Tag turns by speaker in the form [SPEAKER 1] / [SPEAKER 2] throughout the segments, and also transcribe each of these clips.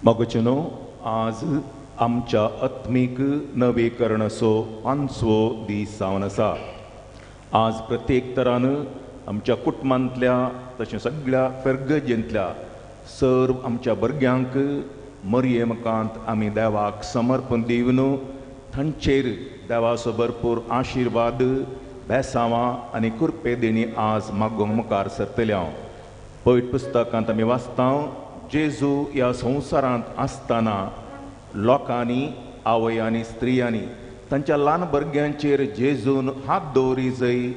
[SPEAKER 1] मोगचनो आज आमच्या आत्मीक नवीकरणाचो 5वो दीस जावन आसा। आज प्रत्येक तरान आमच्या कुटुंबांतल्या तशें सगळ्या फेर्गजेंतल्या सर्व आमच्या भुरग्यांक मरियेमकांत आमी देवाक समर्पण दिवन तांचेर देवाचो भरपूर आशिर्वाद बेसांवां आनी कुरपे देणी आज मागोंक मुखार सरतले हांव। पवित्र पुस्तकांत आमी वाचता जेजू ह्या संवसारांत आसतना लोकांनी आवयांनी स्त्रियांनी तांच्या ल्हान भुरग्यांचेर जेजून हात दवरी जंय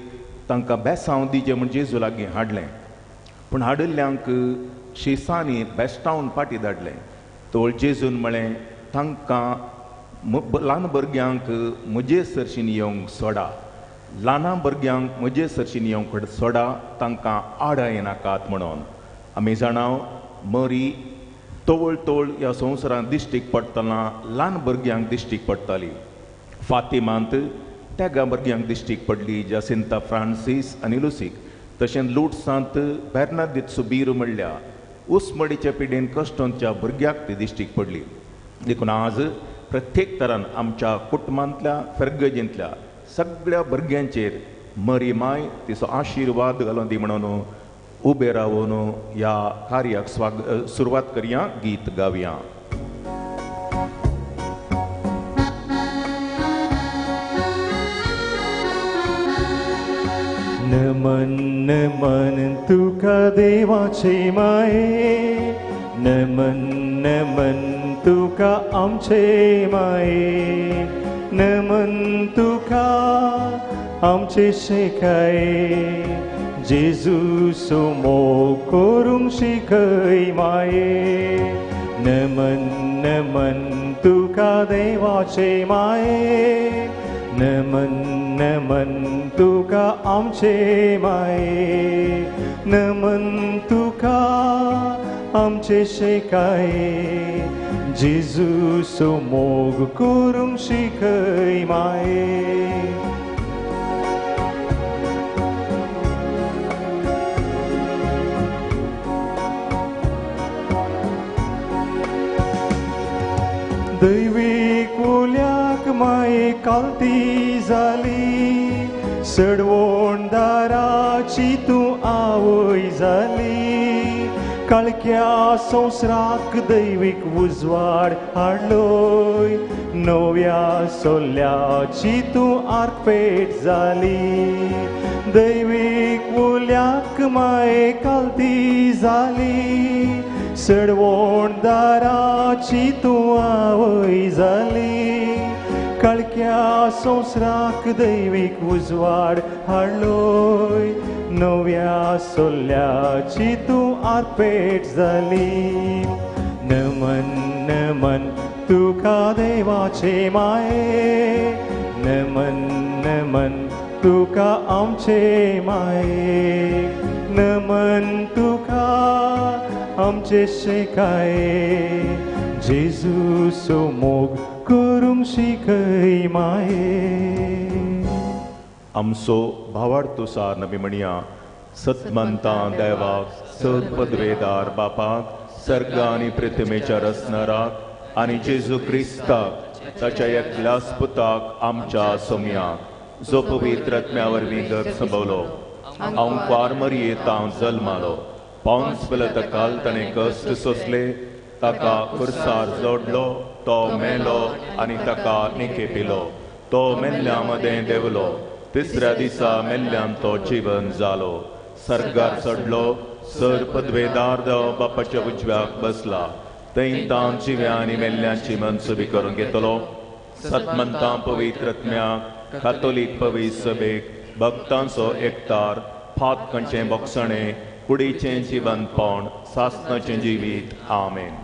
[SPEAKER 1] तांकां बेसांव दिजें म्हूण जेजू लागीं हाडलें। पूण हाडिल्ल्यांक शिसांनी बेश्टावन फाटीं धाडलें। तोळ जेजून म्हळें तांकां ल्हान भुरग्यांक म्हजे सरशीन येवंक सोडा, ल्हाना भुरग्यांक म्हजे सरशीन येवंक सोडा, तांकां आडाय नाकात म्हणून। आमी जाणाव मरी तोळ तोळ ह्या संवसारांत दिश्टीक पडटना ल्हान भुरग्यांक दिश्टीक पडटाली। फातिमांत त्या भुरग्यांक दिश्टीक पडली, जासिंता फ्रांसीस आनी लुसीक। तशेंच लुट्सांत बेर्नादीत सुबीर म्हणल्या उसमडीच्या पिडेन कश्टोंच्या भुरग्याक ती दिश्टीक पडली। देखून आज प्रत्येक तरान आमच्या कुटुंबांतल्या फेर्गजेंतल्या सगळ्या भुरग्यांचेर मरी माय तिचो आशिर्वाद घालून दी म्हणून उबे रावून ह्या कार्याक सुरवात करया, गीत गावया।
[SPEAKER 2] नमन नमन तुका देवाचे माये, नमन नमन तुका आमचे माये, नमन तुका आमचे शेकाये, जेजू सोमो करूंक शिकय माये। नमन नमन तुका देवाचे माये, नमन नमन तुका आमचे माये, नमन तुका आमचे शेकाये, जेजू सोमोग करूंक शिकय माये। दैवीक उल्याक माये कालती जाली, सडवण दाराची तूं आवय जाली, काळक्या संवसाराक दैवीक उजवाड हाडलोय, नव्या सोल्याची तूं आर्पेट जाली। दैवीक उल्याक माये कालती जाली, सडवण दाराची तूं आवय जाली, काळक्या संवसाराक दैवीक उजवाड हाडलोय, नव्या सोल्याची तूं आर्पेट जाली। नमन नमन तुका देवाचे माये, नमन नमन तुका आमचे माये, नमन तुका आमचे शेकाये, जेजू सोमोग करूंक शिकय माये।
[SPEAKER 1] आमचो भावार्थुसार नबी म्हणया, सतमंता देवाक सत पदवेदार बापाक सर्ग आनी पृथ्वीच्या रचणाराक आनी जेजू क्रिस्ताक ताच्या एकल्याच पुताक आमच्या सोम्याक जो पवित्र आत्म्या वरवीं गर्भ संभवलो, ओंकार मरियेंत जल्मालो, पौंस पिलाताकाल ताणें कश्ट सोंसले, ताका खुर्सार जोडलो, तो मेलो आनी ताका निखेपिलो, तो मेल्ल्या मदें देंवलो, तिसऱ्या दिसा मेल्ल्यान तो जिवन जालो, सर्गार चडलो, सर पदवेदार देव बापाच्या उजव्याक बसला, थंय तां जिव्या आनी मेल्ल्यांची मनसुबी करून घेतलो। सतमंतां पवित्र आत्म्याक कातोलीक पवित्र सभेक भक्तांचो एकठार, फातकांचें बोगसणें, कुडीचें जिवंतपण, सासणाचें जिवीत, आमेन।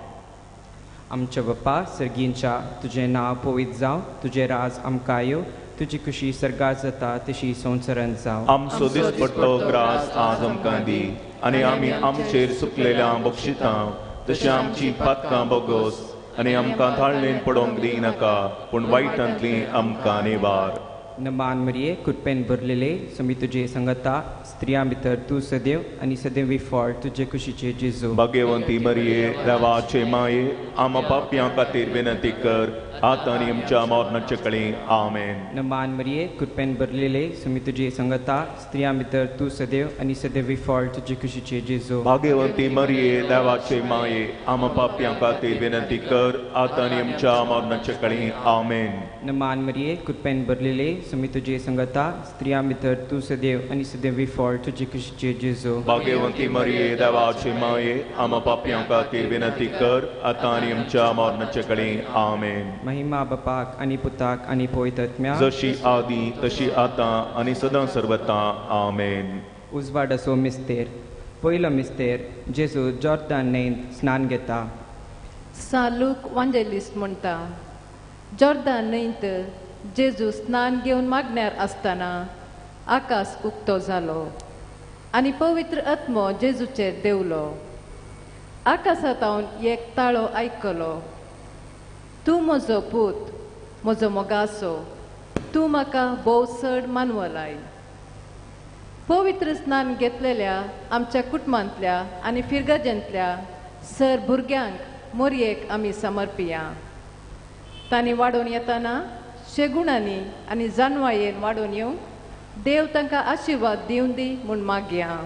[SPEAKER 3] आमच्या बापा सर्गींच्या तुजें नांव पवित्र जावं, तुजें राज आमकां येवं, तुजी खुशी सर्गार जाता तशी संवसारांत जावं।
[SPEAKER 1] आमचो दिसपट्टो ग्रास आज आमकां दी, आनी आमी आमचेर सुकलेल्यां बक्षितां तशें आमची पातकां बोगोस, आनी आमकां थाळणेन पडोवंक दिनाका, पूण वायटांतलीं आमकां निवार।
[SPEAKER 3] नमान मरिये कृपेन भरलेले समी तुझे संगता स्त्रियां भितर तू सदैव आणि सदैवी फळ तुझे कुशीचे जेजू
[SPEAKER 1] भाग्यवंती मरिये देवाचे माये आम पाप्यां खातीर विनंती कर आता आणि आमच्या मरणाचे कळे आमेन.
[SPEAKER 3] नमान मरिये कृपेन भरलेले समी तुझे संगता स्त्रियां भितर तू सदैव आणि सदैवी फळ तुझे कुशीचे जेजू
[SPEAKER 1] भाग्यवंती मरिये देवाचे माये आम पाप्यां खातीर विनंती कर आता आणि आमच्या मरणाचे कळे आमेन.
[SPEAKER 3] नमान मरिये कृपेन भरलेले समी तुझे संगता स्त्रियां भितर तू सदैव आणि सदैवी फळ तुझे कुशीचे जेजू
[SPEAKER 1] भाग्यवंती मरिये देवाचे माये आम पाप्यां खातीर विनंती कर आता आणि आमच्या मरणाचे कळे आमेन.
[SPEAKER 3] महिमा बापाक आणि पुताक आणि पवित्रात्म्याक
[SPEAKER 1] जशी आदी तशी आता आणि सदां सर्वता आमेन.
[SPEAKER 3] उजवाड असो मिस्तेर पयलो मिस्तेर जेजू जॉर्दान न्हंयेंत स्नान घेता.
[SPEAKER 4] सालूक वांजेलिस्ट म्हणटा जॉर्दान न्हंयेंत जेजू स्नान घेवन मागण्यार आसतना आकाश उक्तो जालो आनी पवित्र आत्मो जेजूचेर देवलो. आकाशांत हांव एक ताळो आयकलो, तूं म्हजो पूत, म्हजो मोगासो, तूं म्हाका भोव चड मानवलाय. पवित्र स्नान घेतलेल्या आमच्या कुटुंबांतल्या आनी फिरगजेंतल्या सर भुरग्यांक मोरयेक आमी समर्पिया. तांणी वाडोवन येतना शेगुणांनी आनी जानवायेन वाडोवन येवं देव तांकां आशिर्वाद दिवन दी म्हूण मागया.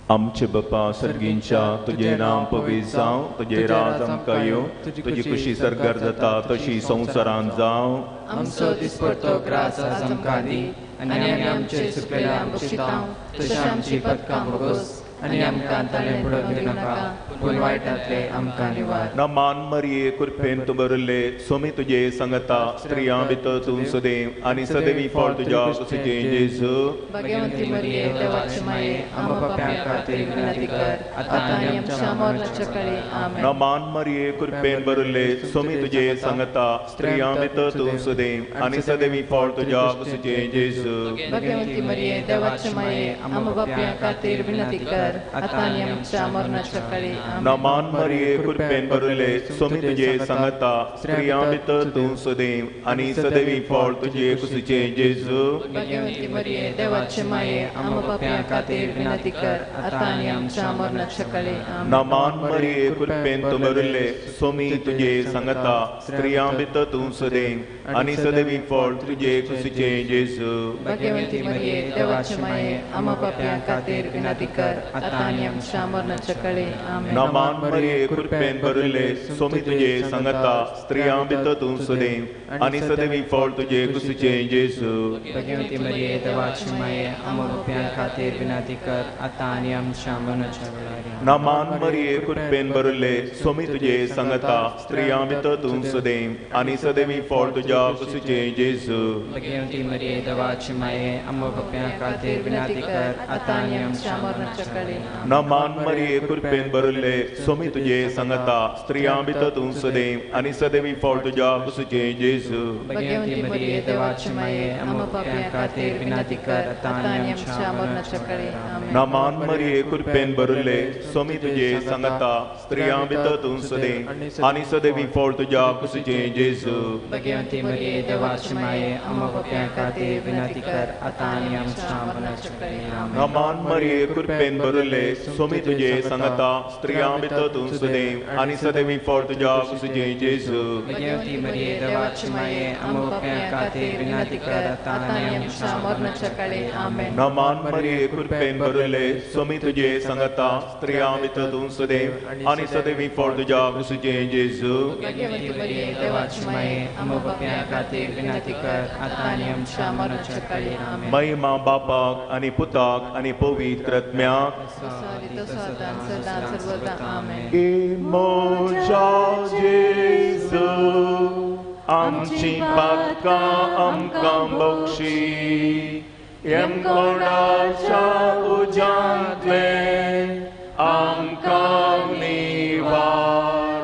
[SPEAKER 1] आमचे बापा सर्गींच्या तुझे नाम पवित्र जावं, तुझे राज आमकां येवं, तुजी खुशी सरकार जाता तशी संवसारांत जावं.
[SPEAKER 5] आमचो दिसपडटो ग्रास आज आमकां दी आनी आमी आमचे चुकलेल्यांक बक्षितांव तशें आमची पदकां भोगोस आनी आमकां ताणें बुडोवंक दिनाका पूण वायटांतले आमकां निवार.
[SPEAKER 1] नमान मरिये कृपेन तूं भरले सोमी तुजे संगता स्त्रियां भितर तूं सदैव आनी सदैवी फळ तुज्या कुशीचें जेजू.
[SPEAKER 4] भाग्यवंती मरिये देवाचे माये आम पाप्यां खातीर विनंती कर आतां आनी आमच्या मरणाचे कळे आमेन.
[SPEAKER 1] नमान मरिये कृपेन भरले सोमी तुजे संगता स्त्रियां भितर तूं सदैव आनी सदैवी फळ तुज्या कुशीचें जेजू.
[SPEAKER 4] भाग्यवंती मरिये देवाचे माये आम पाप्यां खातीर विनंती कर आतां आनी आमच्या मरणाचे कळे आमेन.
[SPEAKER 1] नमान मरिये कृपेन भरले सोमी तुजे संगता स्त्रियां भितर तूं सदैव आनी सदैवी फळ तुजे कुशीचें जेजू.
[SPEAKER 4] भाग्यवंती मरिये देवाचे माये आम पाप्यां खातीर विनंती कर आतां आनी आमच्या मरणाचे कळे आमेन.
[SPEAKER 1] नमान मरिये कृपेन तूं भरले सोमी तुजे संगता स्त्रियां भितर तूं सदैव आनी सदैवी फळ तुजे कुशीचें जेजू.
[SPEAKER 4] भाग्यवंती मरिये देवाचे माये आम पाप्यां खातीर विनंती कर आतां आनी आमच्या मरणाचे कळे आमेन.
[SPEAKER 1] नमान मरिये कृपेन भरले सोमी तुजे संगता स्त्रियां भितर तूं सदैव आनी सदैवी फळ तुजे कुशीचें जेजू.
[SPEAKER 3] भगवंती मरिये देवाची माये आम पाप्यां खातीर विनंती कर आतां आनी आमच्या मरणाच्या वेळार.
[SPEAKER 1] नमान मरिये कृपेन भरले सोमी तुजे संगता स्त्रियां भितर तूं सदैव आनी सदैवी फळ तुज्या कुशीचें जेजू.
[SPEAKER 3] भगवंती मरिये देवाची माये आम पाप्यां खातीर विनंती कर आतां आनी आमच्या मरणाच्या वेळार.
[SPEAKER 1] नमान मरिये कृपेन भरले सोमी तुजे संगता स्त्रियां भितर तूं सदैव आनी सदैवी फळ तुज्या कुशीचें जेजू.
[SPEAKER 3] भगवंती मरिये देवाची माये आम पाप्यां खातीर विनंती कर आतां आनी आमच्या मरणाच्या वेळार. आमेन.
[SPEAKER 1] नमान मरिये कृपेन भरले सोमी तुजे संगता स्त्रियां भितर तूं सदैव आनी सदैवी फळ तुज्या कुशीचें जेजू.
[SPEAKER 3] भगवंती मरिये देवाची माये आम पाप्यां खातीर विनंती कर आतां आनी आमच्या मरणाच्या वेळार. आमेन.
[SPEAKER 1] नमान मरिये कृपेन भरले सोमी तुजे संगता स्त्रियां भितर तूं सदैव आनी सदैवी फळ तुज्या कुशीचें जेजू.
[SPEAKER 3] भगवंती मरिये देवाची माये आम पाप्यां खातीर विनंती कर आतां आनी आमच्या मरणाच्या वेळार. आमेन.
[SPEAKER 1] नमान मरिये कृपेन भरले सोमी तुजे संगता स्त्रियां भितर तूं सदैव आनी सदैवी फळ तुज्या कुशीचें जेजू.
[SPEAKER 3] भगवंती मरिये देवाची माये आम पाप्यां खातीर विनंती कर आतां आनी आमच्या मरणाच्या वेळार. आमेन.
[SPEAKER 1] महिमा बापाक आनी पुताक आनी पवित्र आत्म्याक
[SPEAKER 4] सदां सर्वदा आमेन.
[SPEAKER 1] मोजा जेजू आमची पदकां आमकां बक्षी कोणाच्या उज्यांतले आमकां निवार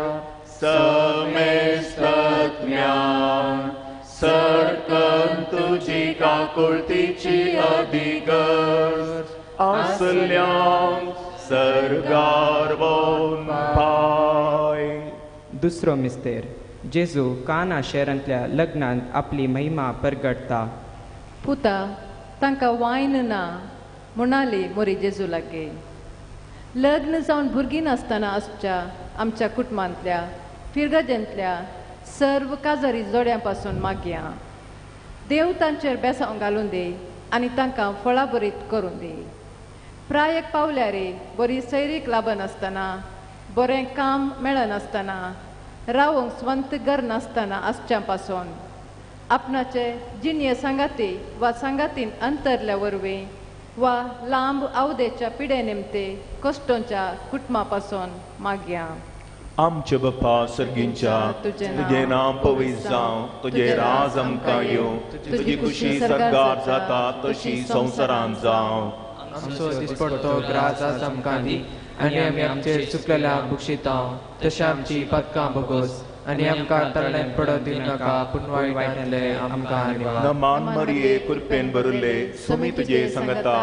[SPEAKER 1] समेस्तत्म्यान सरकन तुजी काकुळतीची अधिगर्ज आसल्यांक सरगार वोन पाय.
[SPEAKER 3] दुसरो मिस्तेर जेजू काना शारांतल्या लग्नांत आपली महिमा परगटता.
[SPEAKER 4] पुता तांकां वायन ना म्हणाली मोरी जेजू लागे लग्न जावन भुरगीं नासतना आसच्या आमच्या कुटुंबांतल्या फिरगजेंतल्या सर्व काजारी जोड्यां पासून मागया देव तांचेर बेसांव घालून दी आनी तांकां फळां बरीत करून दी प्रायेक पावल्यारे बरी सैरीक लाभनासतना बरें काम मेळनासतना रावंक स्वंत घर नासतना आसच्या पासून आपणाचे जिणये सांगाती वा सांगातीन अंतरल्या वरवीं वा लांब आवदेच्या पिडे निमते कश्टांच्या कुटुंबा पासून मागया
[SPEAKER 1] आमचे बाप्पा सर्गींच्या तुझे नाम पवित्र जावं तुझे राज आमकां येवं तुझी खुशी सरकार जाता तशी संवसारांत जावं
[SPEAKER 5] आमचो दिसपडटो ग्रास आज आमकां दी आनी आमी आमचेर चुकलेल्या बुक्षितांव तशें आमची पदकां भोगोस आनी आमकां तरणांत पडत दिवं नाका पूण वायटांतले आमकां निवार
[SPEAKER 1] नमान मरिये कृपेन भरिल्ले सुमी तुजे संगता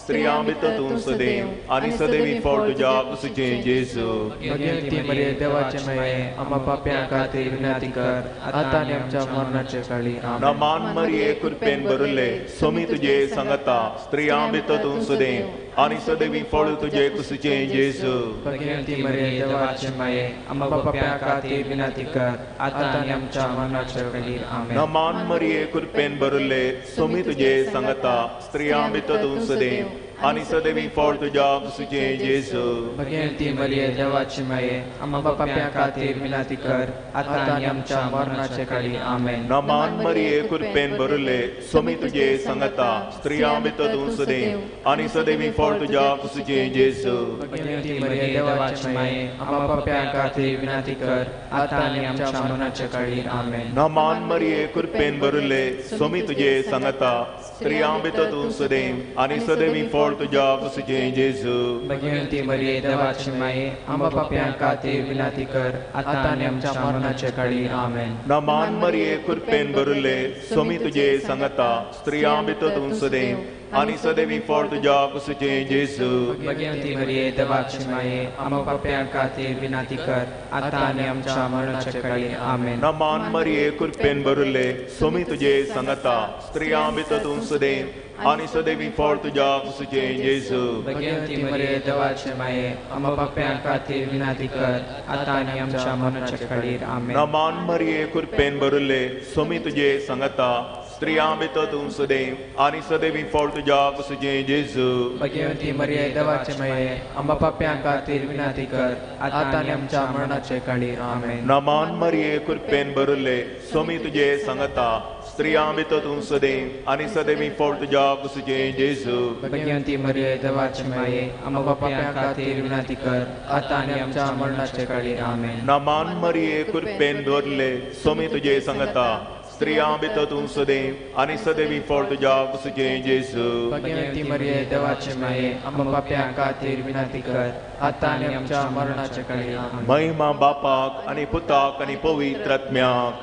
[SPEAKER 1] स्त्रियां भितर तूं सदैव आनी सदैवी फळ तुज्या कुशीचें जेजू
[SPEAKER 5] भगवंती मरिये देवाचे माये आम्हा पाप्यां खातीर विनंती कर आतां आनी आमच्या मरणाचे काळी आमेन
[SPEAKER 1] नमान मरिये कृपेन भरिल्ले सुमी तुजे संगता स्त्रियां भितर तूं सदैव आनी सदैवी फळ तुजे कुशीचें जेजू
[SPEAKER 5] भगवंती मरिये देवाचे माये आम्हा पाप्यां खातीर विनंती कर आतां आनी आमच्या मरणाचे काळी आमेन
[SPEAKER 1] नमान मरिये कृपेन भरिल्ले सुमी तुजे संगता स्त्रियां भितर तूं सदैव आनी सदैवी फळ तुज्या कुशीचें जेजू
[SPEAKER 5] भगवंती मरिये देवाचे माये आम्हा पाप्यां खातीर विनंती कर आतां आनी आमच्या मरणाचे काळी आमेन
[SPEAKER 1] नमान मरिये कृपेन भरिल्ले सुमी तुजे संगता स्त्रियां भितर तूं सदैव आनी सदैवी फळ तुज्या कुशीचें जेजू
[SPEAKER 5] भगवंती मरिये देवाचे माये आम्हा पाप्यां खातीर विनंती कर आतां आनी आमच्या मरणाचे काळी आमेन
[SPEAKER 1] नमान मरिये कृपेन भरिल्ले सुमी तुजे संगता स्त्रियां भितर तूं सदैव आनी सदैवी फळ तुज्या कुशीचें जेजू
[SPEAKER 5] भगवंती मरिये देवाचे माये आम्हा पाप्यां खातीर विनंती कर आतां आनी आमच्या मरणाचे काळी आमेन
[SPEAKER 1] नमान मरिये कृपेन भरिल्ले सुमी तुजे संगता स्त्रियां भितर तूं सदैव आनी सदैवी फळ तुज्या कुशीचें जेजू
[SPEAKER 5] भगवंती मरिये देवाचे माये आम्हा पाप्यां खातीर विनंती कर आतां आनी आमच्या मरणाचे काळी आमेन
[SPEAKER 1] नमान मरिये कृपेन भरिल्ले सुमी तुजे संगता स्त्रियां भितर तूं सदैव आनी सदैवी फळ तुज्या कुशीचें जेजू
[SPEAKER 5] भगवंती मरिये देवाचे माये आम्हा पाप्यां खातीर विनंती कर आतां आनी आमच्या मरणाचे काळी आमेन
[SPEAKER 1] नमान मरिये कृपेन भरिल्ले सुमी तुजे संगता स्त्रियां भितर तूं सदैव आनी सदैवी फळ तुज्या कुशीचें जेजू
[SPEAKER 5] भगवंती मरिये देवाचे माये आम्हा पाप्यां खातीर विनंती कर आतां आनी आमच्या मरणाचे काळी आमेन
[SPEAKER 1] नमान मरिये कृपेन भरिल्ले सुमी तुजे संगता स्त्रियां भितर तूं सदैव आनी सदैवी फळ तुज्या कुशीचें जेजू
[SPEAKER 5] भगवंती मरिये देवाचे माये आम्हा पाप्यां खातीर विनंती कर आतां आनी आमच्या मरणाचे काळी आमेन
[SPEAKER 1] नमान मरिये कृपेन भरिल्ले सुमी तुजे संगता स्त्रियां भितर तूं सदैव आनी सदैवी फळ तुज्या कुशीचें जेजू
[SPEAKER 5] भगवंती मरिये देवाचे माये आम्हा पाप्यां खातीर विनंती कर आतां आनी आमच्या मरणाचे काळी आमेन
[SPEAKER 1] महिमा बापाक आनी पुताक आनी पवित्र आत्म्याक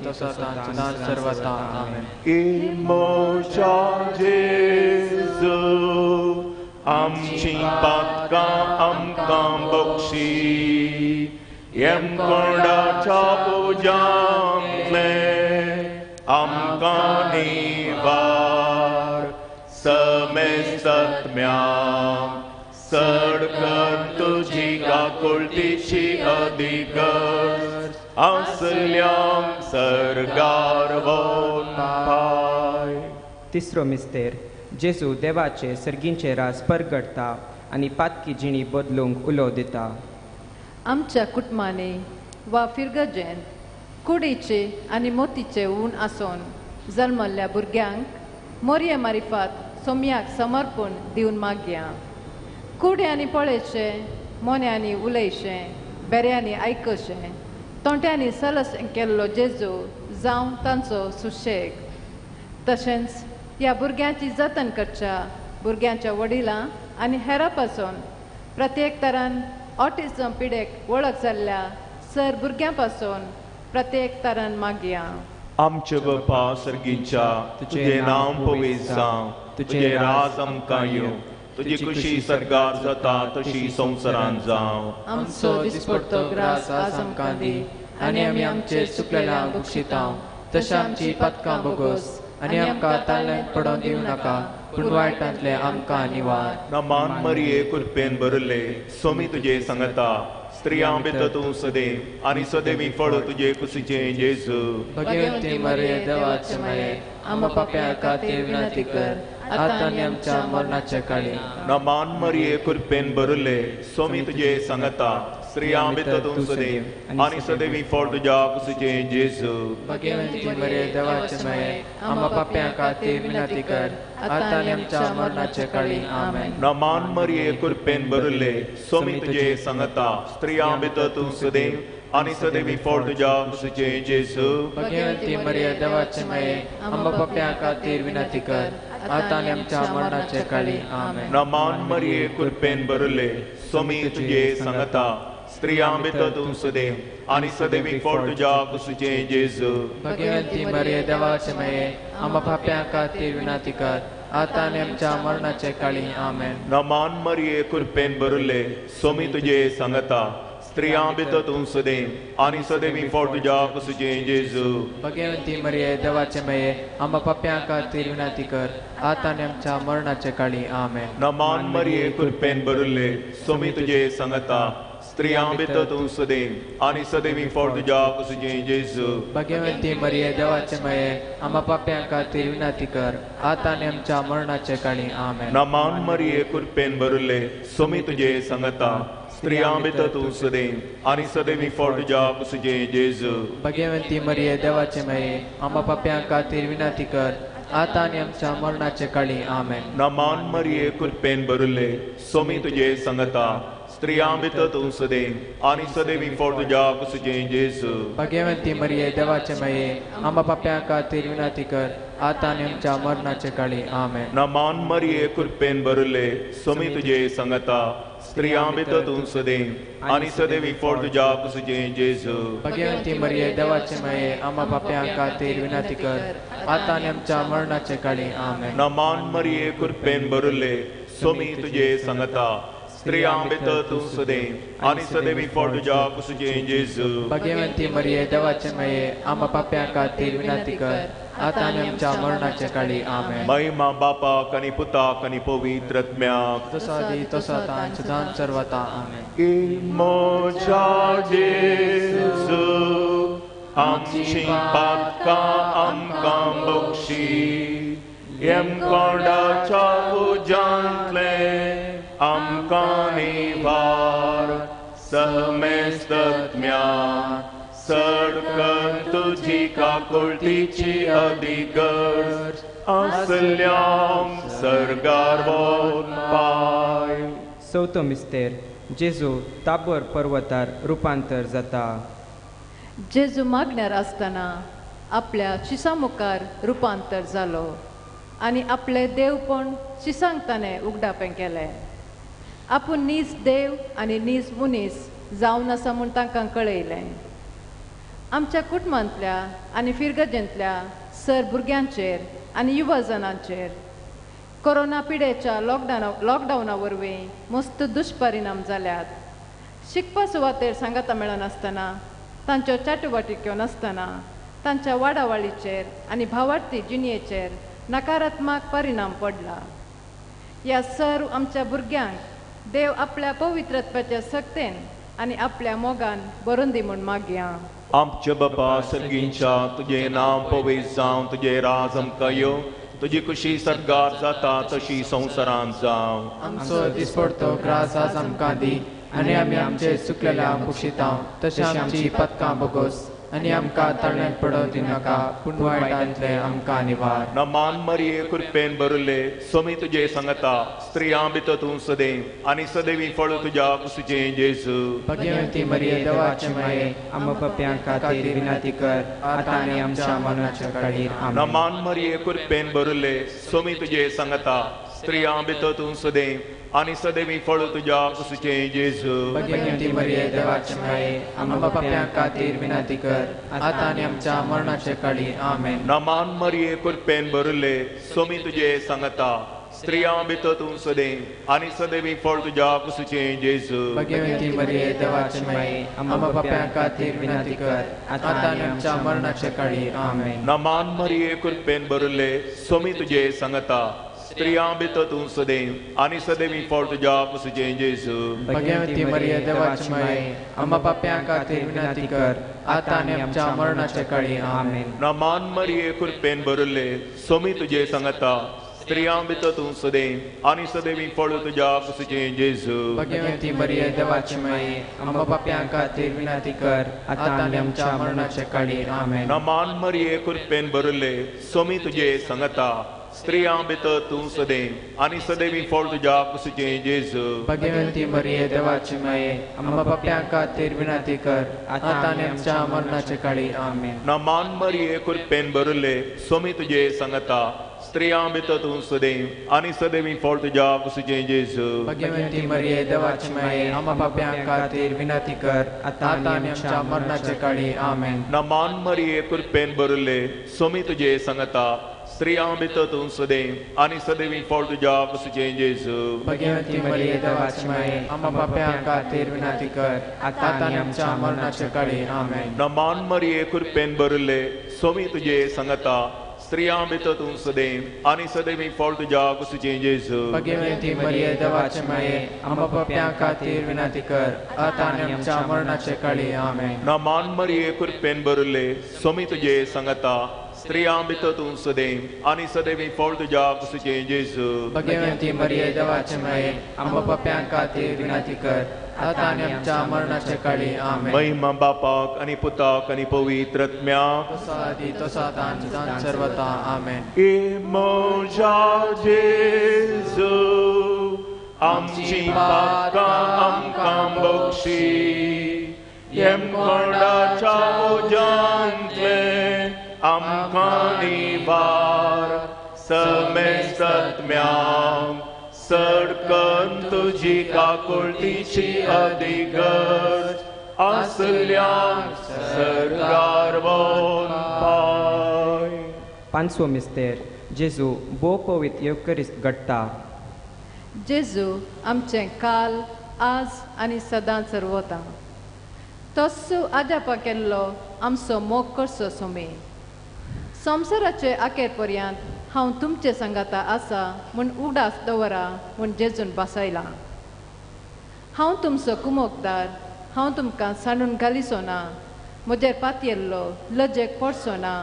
[SPEAKER 5] तसोच सदांच सर्वदा आमेन
[SPEAKER 1] इमोच्या जेजू आमची पातकां आमकां बक्षी कोणाच्या पुजांतले आमकां निवार समेस्तत्म्या चड कर तुजी काकुळतीची अधिकार असल्यांक सरगार पाय
[SPEAKER 3] तिसरो मिस्तेर जेजू देवाचे सर्गींचे रास परगडता आनी पातकी जिणी बदलूंक उलो दिता
[SPEAKER 4] आमच्या कुटुंबांनी वा फिरगजेन कुडीचे आनी मोतीचे ऊन आसून जल्मल्ल्या भुरग्यांक मोरये मारिफात सोम्याक समर्पण दिवन मागया कुडी आनी पळयचे मोन्यांनी उलयचें बेऱ्यांनी आयकचें तोंट्यांनी सलस केल्लो जेजू जावं तांचो सुशेग तशेंच ह्या भुरग्यांची जतन करच्या भुरग्यांच्या वडिलां आनी हेरां पासून प्रत्येक तरान ऑटिझम पिडेक वळख जाल्ल्या सर भुरग्यां पासून प्रत्येक तरान मागया
[SPEAKER 1] आमचे बापा सर्गींच्या तुझे नाम पवित्र जावं तुझे राज आमकां येवं तुजी खुशी सरगार जाता तशी संवसारांत जावं
[SPEAKER 4] आमचो दिसपडटो ग्रास आज आमकां दी
[SPEAKER 5] आनी आमी आमचेर चुकलेल्या बुक्षितांव तशें आमची पदकां भोगोस आनी आमकां ताल्ल्यांत पडोवन दिवं नाका पूण वायटांतले आमकां निवार
[SPEAKER 1] नमान मरिये कृपेन भरले सोमी तुझे संगता स्त्रियां भितर तूं सदैव आनी सदैवी फळ तुझे कुशीचे जेजू
[SPEAKER 5] भगवंती मरिये देवाचे माये आमकां पाप्यां खातीर विनंती कर आतां आनी आमच्या मरणाचे काळी
[SPEAKER 1] नमान मरिये कृपेन भरले सोमी तुझे संगता स्त्रियां भितर तूं सदैव आनी सदैवी फळ तुझ्या कुशीचे जेजू
[SPEAKER 5] भगवंती मरिये देवाचे माये आमकां पाप्यां खातीर विनंती कर आतां आनी आमच्या मरणाचे काळी आमेन
[SPEAKER 1] नमान मरिये कृपेन भरले सोमी तुझे संगता स्त्रियां भितर तूं सदैव आनी सदैवी फळ तुझ्या कुशीचे जेजू
[SPEAKER 5] भगवंती मरिये देवाचे माये आमकां पाप्यां खातीर विनंती कर आतां आनी आमच्या मरणाचे काळी आमेन
[SPEAKER 1] नमान मरिये कृपेन भरले सोमी तुझे संगता स्त्रियां भितर तूं सदैव आनी सदैवी फळ तुझ्या कुशीचे जेजू
[SPEAKER 5] भगवंती मरिये देवाचे माये आमकां पाप्यां खातीर विनंती कर आतां आनी आमच्या मरणाचे काळी आमेन
[SPEAKER 1] नमान मरिये कृपेन भरले सोमी तुझे संगता स्त्रियां भितर तूं सदैव आनी सदैवी फळ तुझ्या कुशीचे जेजू
[SPEAKER 5] भगवंती मरिये देवाचे माये आमकां पाप्यां खातीर विनंती कर आतां आनी आमच्या मरणाचे काळी आमेन
[SPEAKER 1] नमान मरिये कृपेन भरले सोमी तुझे संगता स्त्रियां भितर तूं सदैव आनी सदैवी फळ तुझ्या कुशीचे जेजू
[SPEAKER 5] भगवंती मरिये देवाचे माये आमकां पाप्यां खातीर विनंती कर आतां आनी आमच्या मरणाचे काळी आमेन
[SPEAKER 1] नमान मरिये कृपेन भरले सोमी तुझे संगता स्त्रियां भितर तूं सदैव आनी सदैवी फळ तुझ्या कुशीचे जेजू
[SPEAKER 5] भगवंती मरिये देवाचे माये आमकां पाप्यां खातीर विनंती कर आतां आनी आमच्या मरणाचे काळी आमेन
[SPEAKER 1] नमान मरिये कृपेन भरले सोमी तुझे संगता स्त्रियां भितर तूं सदैव आनी सदैवी फळ तुझ्या कुशीचे जेजू
[SPEAKER 5] भगवंती मरिये देवाचे माये आमकां पाप्यां खातीर विनंती कर आतां आनी आमच्या मरणाचे काळी आमेन
[SPEAKER 1] नमान मरिये कृपेन भरले सोमी तुझे संगता स्त्रियां भितर तूं सदैव आनी सदैवी फळ तुझ्या कुशीचे जेजू
[SPEAKER 5] भगवंती मरिये देवाचे माये आमकां पाप्यां खातीर विनंती कर आतां आनी आमच्या मरणाचे काळी आमेन
[SPEAKER 1] नमान मरिये कृपेन भरले सोमी तुझे संगता स्त्रियां भितर तूं सदैव आनी सदैवी फळ तुझ्या कुशीचे जेजू
[SPEAKER 5] भगवंती मरिये देवाचे माये आमकां पाप्यां खातीर विनंती कर आतां आनी आमच्या मरणाचे काळी आमेन
[SPEAKER 1] महिमा बापाक आनी पुताक आनी पवित्र आत्म्याक
[SPEAKER 5] तसो आदी तसो आतां सदांच सर्वता आमेन
[SPEAKER 1] की म्हज्या जेजू आमची पातकां आमकां बक्षी येमकोंडाच्या उज्यांतले आमकां निवार सहमेस्तत्म्यान सडकन तुझी काकुळतीची अधिगर्ज असल्याम सरगार पाय
[SPEAKER 3] चवथो मिस्तेर जेजू ताबोर पर्वतार रुपांतर जाता
[SPEAKER 4] जेजू मागण्यार आसतना आपल्या शिसा मुखार रुपांतर जालो आनी आपले देवपण शिसांक ताणें उगडापें केलें आपूण नीज देव आनी नीज मनीस जावन आसा म्हूण तांकां कळयलें आमच्या कुटुंबांतल्या आनी फिरगजेंतल्या सर भुरग्यांचेर आनी युवा जनांचेर कोरोना पिडेच्या लॉकडावना वरवीं मस्त दुश्परिणाम जाल्यात शिकपा सुवातेर सांगाता मेळनासतना तांच्यो चाटुवटिक्यो नासतना तांच्या वाडावाळीचेर आनी भावार्थी जिणेचेर नकारात्मक परिणाम पडला ह्या सर्व आमच्या भुरग्यांक देव आपल्या पवित्रत्वाच्या सक्तेन आनी आपल्या मोगान बरोवन दी म्हूण मागया
[SPEAKER 1] आमचे बापा सर्गींच्या तुझे नांव पवित्र जावं तुझे राज आमकां येवं तुजी खुशी सरगार जाता तशी संवसारांत जावं
[SPEAKER 5] आमचो दिसपडतो ग्रास आज आमकां दी आनी आमी आमचे चुकलेल्यांक बक्षितां तशें आमची पदकां बोगोस आनी आमकां ताळ्यांत पडोवं दिनाका पूण वायटांतले आमकां निवार
[SPEAKER 1] नमान मरिये कृपेन भरले सोमी तुझे संगता स्त्रियां भितर तूं सदैव आनी सदैवी फळ तुझ्या कुशीचे जेजू
[SPEAKER 5] भगवंती मरिये देवाचे माये
[SPEAKER 3] आमकां पाप्यां खातीर विनंती कर आतां आनी आमच्या मरणाच्या काळी आमेन
[SPEAKER 1] नमान मरिये कृपेन भरले सोमी तुझे संगता स्त्रियां भितर तूं सदैव आनी सदैवी फळ तुझ्या कुशीचे जेजू
[SPEAKER 5] भगवंती मरिये देवाचे माये आमकां पाप्यां खातीर विनंती कर आतां आनी आमच्या मरणाचे काळी आमेन
[SPEAKER 1] नमान मरिये कृपेन भरले सोमी तुझे संगता स्त्रियां भितर तूं सदैव आणि सदैवी फळ तुझ्या कुशीचे जेजू
[SPEAKER 5] भगवंती मरिये देवाची माये आम्हा पाप्यां खातीर विनंती कर आता आणि आमच्या मरणाच्या काळी आमेन.
[SPEAKER 1] नमान मरिये कृपेन भरले स्वामी तुझे सांगता स्त्रियां भितर तूं सदैव आणि सदैवी फळ तुझ्या कुशीचे जेजू
[SPEAKER 5] भगवंती मरिये देवाची माये आम्हा पाप्यां खातीर विनंती कर आता आणि आमच्या मरणाच्या काळी आमेन.
[SPEAKER 1] नमान मरिये कृपेन भरले स्वामी तुझे सांगता स्त्रियां भितर तूं सदैव आणि सदैवी फळ तुझ्या कुशीचे जेजू
[SPEAKER 5] भगवंती मरिये देवाची माये आम्हा पाप्यां खातीर विनंती कर आता आणि आमच्या मरणाच्या काळी आमेन.
[SPEAKER 1] नमान मरिये कृपेन भरले स्वामी तुझे सांगता स्त्रियां भितर तूं सदैव आणि सदैवी फळ तुझ्या कुशीचे जेजू
[SPEAKER 5] भगवंती मरिये देवाची माये आम्हा पाप्यां खातीर विनंती कर आता आणि आमच्या मरणाच्या काळी आमेन.
[SPEAKER 1] नमान मरिये कृपेन भरले स्वामी तुझे सांगता स्त्रियां भितर तूं सदैव आणि सदैवी फळ तुझ्या कुशीचे जेजू
[SPEAKER 5] भगवंती मरिये देवाची माये आम्हा पाप्यां खातीर विनंती कर आता आणि आमच्या मरणाच्या काळी आमेन.
[SPEAKER 1] नमान मरिये कृपेन भरले स्वामी तुझे सांगता स्त्रियां भितर तूं सदैव आणि सदैवी फळ तुझ्या कुशीचे जेजू
[SPEAKER 5] भगवंती मरिये देवाची माये आम्हा पाप्यां खातीर विनंती कर आता आणि आमच्या मरणाच्या काळी आमेन.
[SPEAKER 1] नमान मरिये कृपेन भरले स्वामी तुझे सांगता स्त्रियां भितर तूं सदैव आणि सदैवी फळ तुझ्या कुशीचे जेजू
[SPEAKER 5] भगवंती मरिये देवाची माये आम्हा पाप्यां खातीर विनंती कर आता आणि आमच्या मरणाच्या काळी आमेन.
[SPEAKER 1] नमान मरिये कृपेन भरले स्वामी तुझे सांगता स्त्रियां भितर तूं सदैव आणि सदैवी फळ तुझ्या कुशीचे जेजू
[SPEAKER 5] भगवंती मरिये देवाची माये आम्हा पाप्यां खातीर विनंती कर आता आणि आमच्या मरणाच्या काळी आमेन.
[SPEAKER 1] महिमा बापाक आणि पुताक आणि पवित्रत्म्याक
[SPEAKER 5] तसा आदी तसा तान सर्वता आमेन.
[SPEAKER 1] ए मोजा जेजू आमची पातकां आमकां बक्षी येम कोणाच्या ओजांतले आमकां निवार समेस्तत्म्याक सडकन तुझी काकुळतीची अधिगज असल्याक सरकार पाय.
[SPEAKER 3] पांचवो मिस्तेर जेजू बो पवित्र युकरिस्त घडटा.
[SPEAKER 4] जेजू आमचें काल आज आनी सदांच रवता. तस्सो आजापा केल्लो आमचो मोग करचो सोमे. संवसाराचे अखेर पर्यंत हांव तुमचे सांगाता आसा म्हूण उगडास दवरा म्हूण जेजून बसयलां. हांव तुमचो कुमोकदार. हांव तुमकां सांडून घालिचो ना. म्हजेर पातयेल्लो लजेक पडचो ना.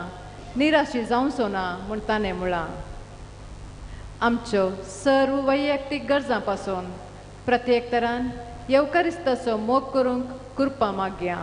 [SPEAKER 4] निराशी जावचो ना म्हूण ताणें म्हळां. आमच्यो सर्व वैयक्तीक गरजां पासून प्रत्येक तरान येवकारिस्ताचो मोग करूंक कृपा मागया.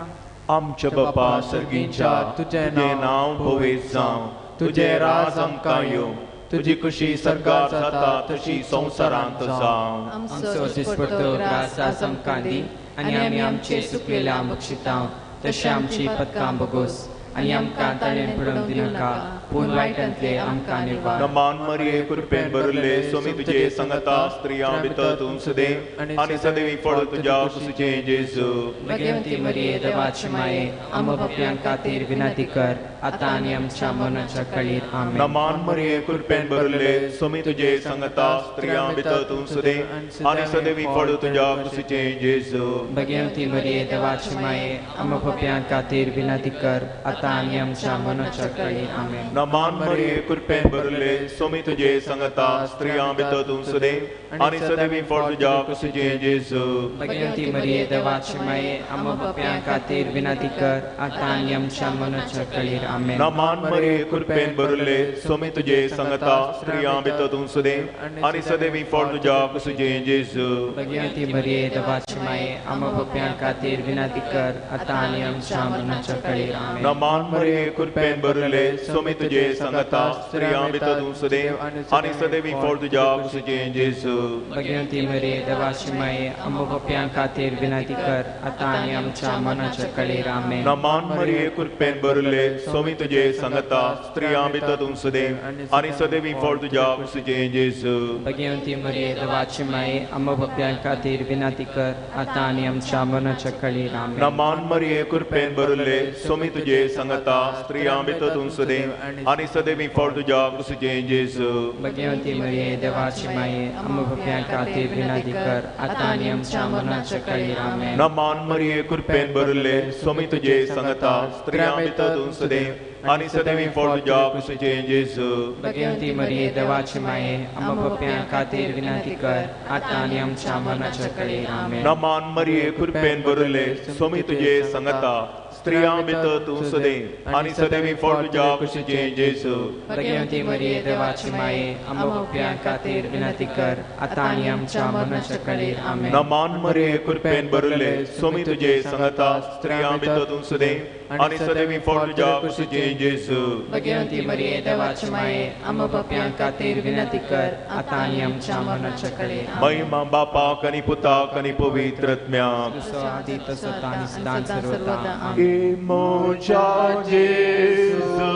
[SPEAKER 1] आमच्या बापा सर्गींच्या तुझे नांव पवित्र जावं. तुझे राज आमकां येवं. तुजी खुशी सर्गार जाता तशी संवसारांत जावं.
[SPEAKER 3] आमचो दिसपट्टो ग्रास आज आमकां दी आनी आमी आमचे सुकलेल्या बक्षितांव तशें आमची पदकां बगोस आनी आमकां ताणें पडूंक दिनाका पूण वायटांतले आमकां निवार.
[SPEAKER 1] नमान मरिये कृपेन भरले स्वामी तुझे सांगता स्त्रियां भितर तूं सदैव आणि सदैवी फळ तुझ्या कुशीचे जेजू
[SPEAKER 3] भगवंती मरिये देवाची माये आम्हा पाप्यां खातीर विनंती कर आता आनी आमच्या मरणाच्या काळीर आमेन.
[SPEAKER 1] नमान मरिये कृपेन भरले स्वामी तुझे सांगता स्त्रियां भितर तूं सदैव आणि सदैवी फळ तुझ्या कुशीचे जेजू
[SPEAKER 3] भगवंती मरिये देवाची माये आम्हा पाप्यां खातीर विनंती कर आता आनी आमच्या मरणाच्या काळीर आमेन.
[SPEAKER 1] नमान मरिये कृपेन भरले स्वामी तुझे सांगता स्त्रियां भितर तूं सदैव आणि सदैवी फळ तुझ्या कुशीचे जेजू
[SPEAKER 3] भगवंती मरिये देवाची माये आम्हा पाप्यां खातीर विनंती कर आता आनी आमच्या मरणाच्या काळीर आमेन.
[SPEAKER 1] नमान मरिये कृपेन भरले स्वामी तुझे सांगता स्त्रियां भितर तूं सदैव आणि सदैवी फळ तुझ्या कुशीचे जेजू
[SPEAKER 3] भगवंती मरिये देवाची माये आम्हा पाप्यां खातीर विनंती कर आता आनी आमच्या मरणाच्या काळीर आमेन.
[SPEAKER 1] नमान मरिये कृपेन भरले स्वामी तुझे सांगता स्त्रियां भितर तूं सदैव आणि सदैवी फळ तुझ्या कुशीचे जेजू
[SPEAKER 3] भगवंती मरिये देवाची माये आम्हा पाप्यां खातीर विनंती कर आता आनी आमच्या मरणाच्या काळीर आमेन.
[SPEAKER 1] नमान मरिये कृपेन भरले स्वामी तुझे सांगता स्त्रियां भितर तूं सदैव आणि सदैवी फळ तुझ्या कुशीचे जेजू
[SPEAKER 3] भगवंती मरिये देवाची माये आम्हा पाप्यां खातीर विनंती कर आता आनी आमच्या मरणाच्या काळीर आमेन.
[SPEAKER 1] नमान मरिये कृपेन भरले स्वामी तुझे सांगता स्त्रियां भितर तूं सदैव आनी सदैवी फळ तुझ्या कुशीचें जेजू
[SPEAKER 3] भगवंती मरिये देवाची माये आम पापियां खातीर विनंती कर आता आनी आमच्या मरणाच्या काळी आमेन.
[SPEAKER 1] नमान मरिये कृपेन भरले स्वामी तुझे संगता स्त्रियां भितर तूं सदैव आनी सदैवी फळ तुझ्या कुशीचें जेजू
[SPEAKER 3] भगवंती मरिये देवाची माये आम पापियां खातीर विनंती कर आता आनी आमच्या मरणाच्या काळी आमेन.
[SPEAKER 1] नमान मरिये कृपेन भरले स्वामी तुझे संगता स्त्रियां भितर तूं सदैव आनी सदैवी फळ तुझ्या कुशीचें जेजू
[SPEAKER 3] भगवंती मरिये देवाची माये आम पापियां खातीर विनंती कर आता आनी आमच्या मरणाच्या काळी आमेन.
[SPEAKER 1] नमान मरिये कृपेन भरले स्वामी तुझे संगता स्त्रियां भितर तूं सदैव आनी सदैवी फळ तुझ्या कुशीचें जेजू
[SPEAKER 3] भगवंती मरिये देवाची माये आम पापियां खातीर विनंती कर आता आनी आमच्या मरणाच्या काळी आमेन.
[SPEAKER 1] महिमा बापाक आनी पुताक आनी पवित्र आत्म्याक
[SPEAKER 3] जसो आदी तसो तानी सदां सर्वदा आमेन.
[SPEAKER 1] मोच्या जेजू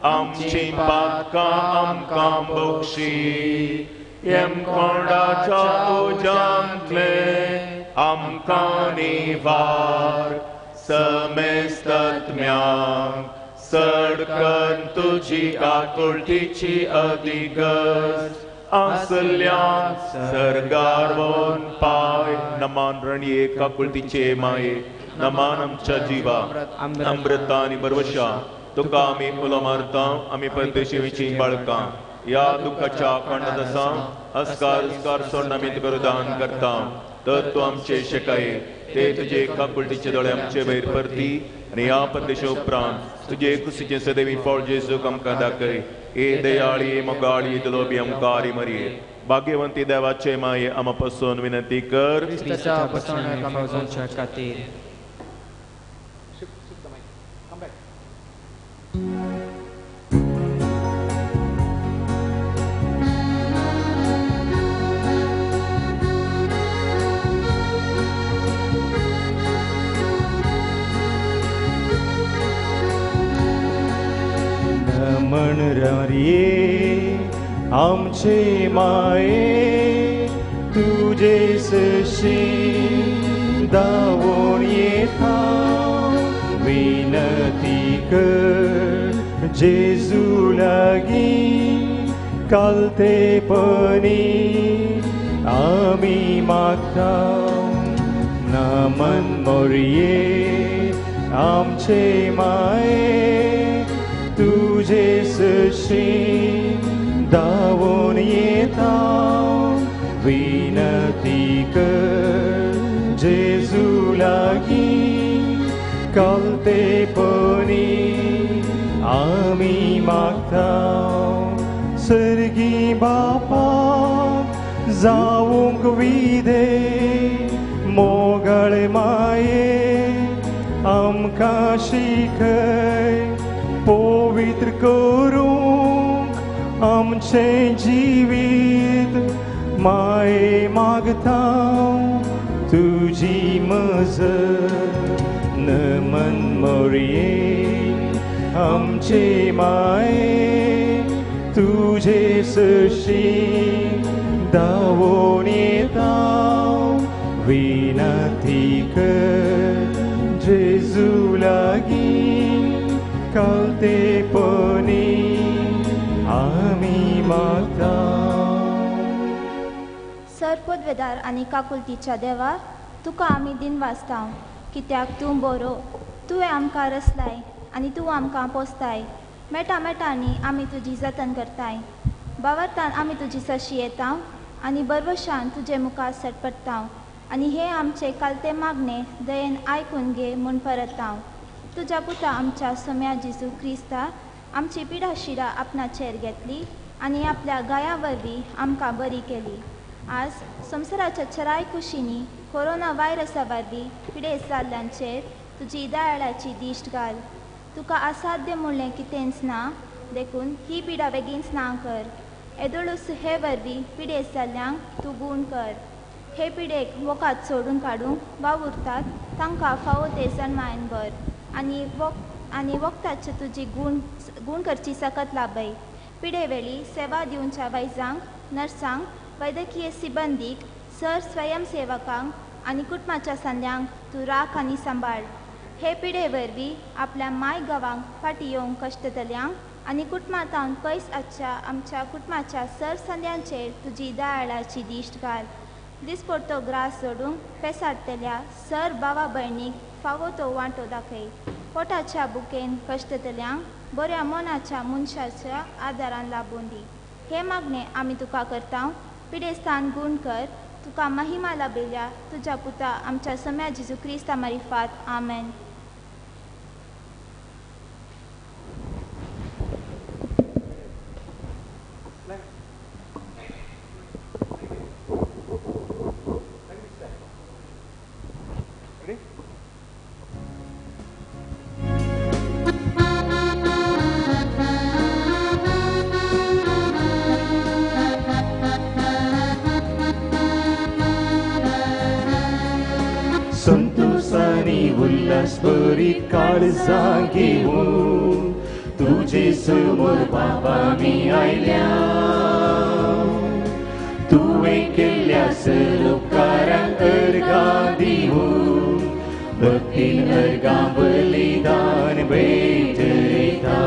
[SPEAKER 1] आमची पातकां आमकां बक्षी एम कोणाच्या उजांतले आमकां निवार समेस्तत्म्याक सडकन तुजी आकुलतीची अधिगस आसल्यान सर्गार वन पाय नमान रणये काकुलतीचे माये नमान आमच्या जिवा अमृता आनी बरवशा तुका आमी उलो मारता आमी परदेशीची बाळकां या दुखाच्या कांडात आसा अस्कार सोडून आमी तुका दान करता तर तूं आमचे शेकाये ते तुजे काकुलतीचे दोळे आमचे वयर परती आनी ह्या परदेशा उपरांत तुजे कुशीचें सदैवी फळ जेजूक आमकां दाखय. ए दयाळी मोगाळी दलोबी आमकां मरिये भाग्यवंती देवाचे माये आमा पासून विनंती कर.
[SPEAKER 3] क्रिस्ताच्या अपसरणाच्या फौजांच्या खातीर
[SPEAKER 2] नमन रमरिये आमचे माये तुझे सशी दावून येता विनंती कर जेजू लागी कालतेपणी आमी मागता. नमन मोरये आमचे माये तुझे सशी दावून येता विनंती कर जेजू लागी कालतेपणी आमी मागता. सर्गी बापा जावूंक विदे मोगळ माये आमकां शिकय पवित्र करूंक आमचे जिवीत माये मागता तुजी मजत. नमन मोरये आमचे माये तुझे सशी दावून येता विनंती कर जेजू लागी कालतेपणी आमी मागता.
[SPEAKER 6] सरपोदवेदार आनी काकुलतीच्या देवा तुका आमी दिन वाचतां कित्याक तूं बरो तुवें आमकां रचलाय आनी तूं आमकां पोसताय. मेटांनी आमी तुजी जतन करताय. बावरतान आमी तुजी सशी येता आनी बरवशान तुजे मुखार सटपडटा आनी हे आमचे कालते मागणे दयेन आयकून घे म्हूण परतां. तुज्या पुता आमच्या सोम्या जेजू क्रिस्ता आमची पिडा शिरा आपणाचेर घेतली आनी आपल्या गाया वरवीं आमकां बरी केली. आज संवसाराच्या चराय कुशींनी कोरोना व्हायरसा वरवीं पिडेस्त जाल्ल्यांचेर तुजी दयाळाची दिश्ट घाल. तुका असाध्य म्हणलें कितेंच ना देखून ही पिडा बेगीनच ना कर. येदोळूच हे वरवीं पिडेस्त जाल्ल्यांक तूं गूण कर. हे पिडेक वोकात सोडून काडूंक वा उरतात तांकां फावो ते जन्मायन भर आनी वखदाचे तुजी गूण करची सकत लाभय. पिडे वेळी सेवा दिवच्या वैजांक नर्सांक वैद्यकीय सिबंदीक सर स्वयंसेवकांक आनी कुटुंबाच्या संद्यांक तूं राख आनी सांबाळ. हे पिडे वरवीं आपल्या माय गांवांक फाटीं येवंक कश्ट जाल्यांक आनी कुटुंबांतावन पयस आजच्या आमच्या कुटुंबाच्या सर संद्यांचेर तुजी दयाळाची दिश्ट घाल. दिसपडटो ग्रास सोडूंक पेसाडटल्या सर भावा भयणीक फावो तो वांटो दाखय. पोटाच्या बुकेन कश्टतल्यांक बऱ्या मोनाच्या मनशाच्या आदारान लाबून दी. हे मागणे आमी तुका करता. पिडेस्तान गूण कर. तुका महिमा लाभिल्या तुझ्या पुता आमच्या सम्या जेजू क्रिस्ता मारिफात. आमेन.
[SPEAKER 2] संतोषानी उल्हास भरीत काळजां घेऊन तुझे समोर बाबा मी आयल्या. तुवें केल्ल्या उपकारांक अर्गां दिवन भक्तीन अर्गां बलिदान भेटयता.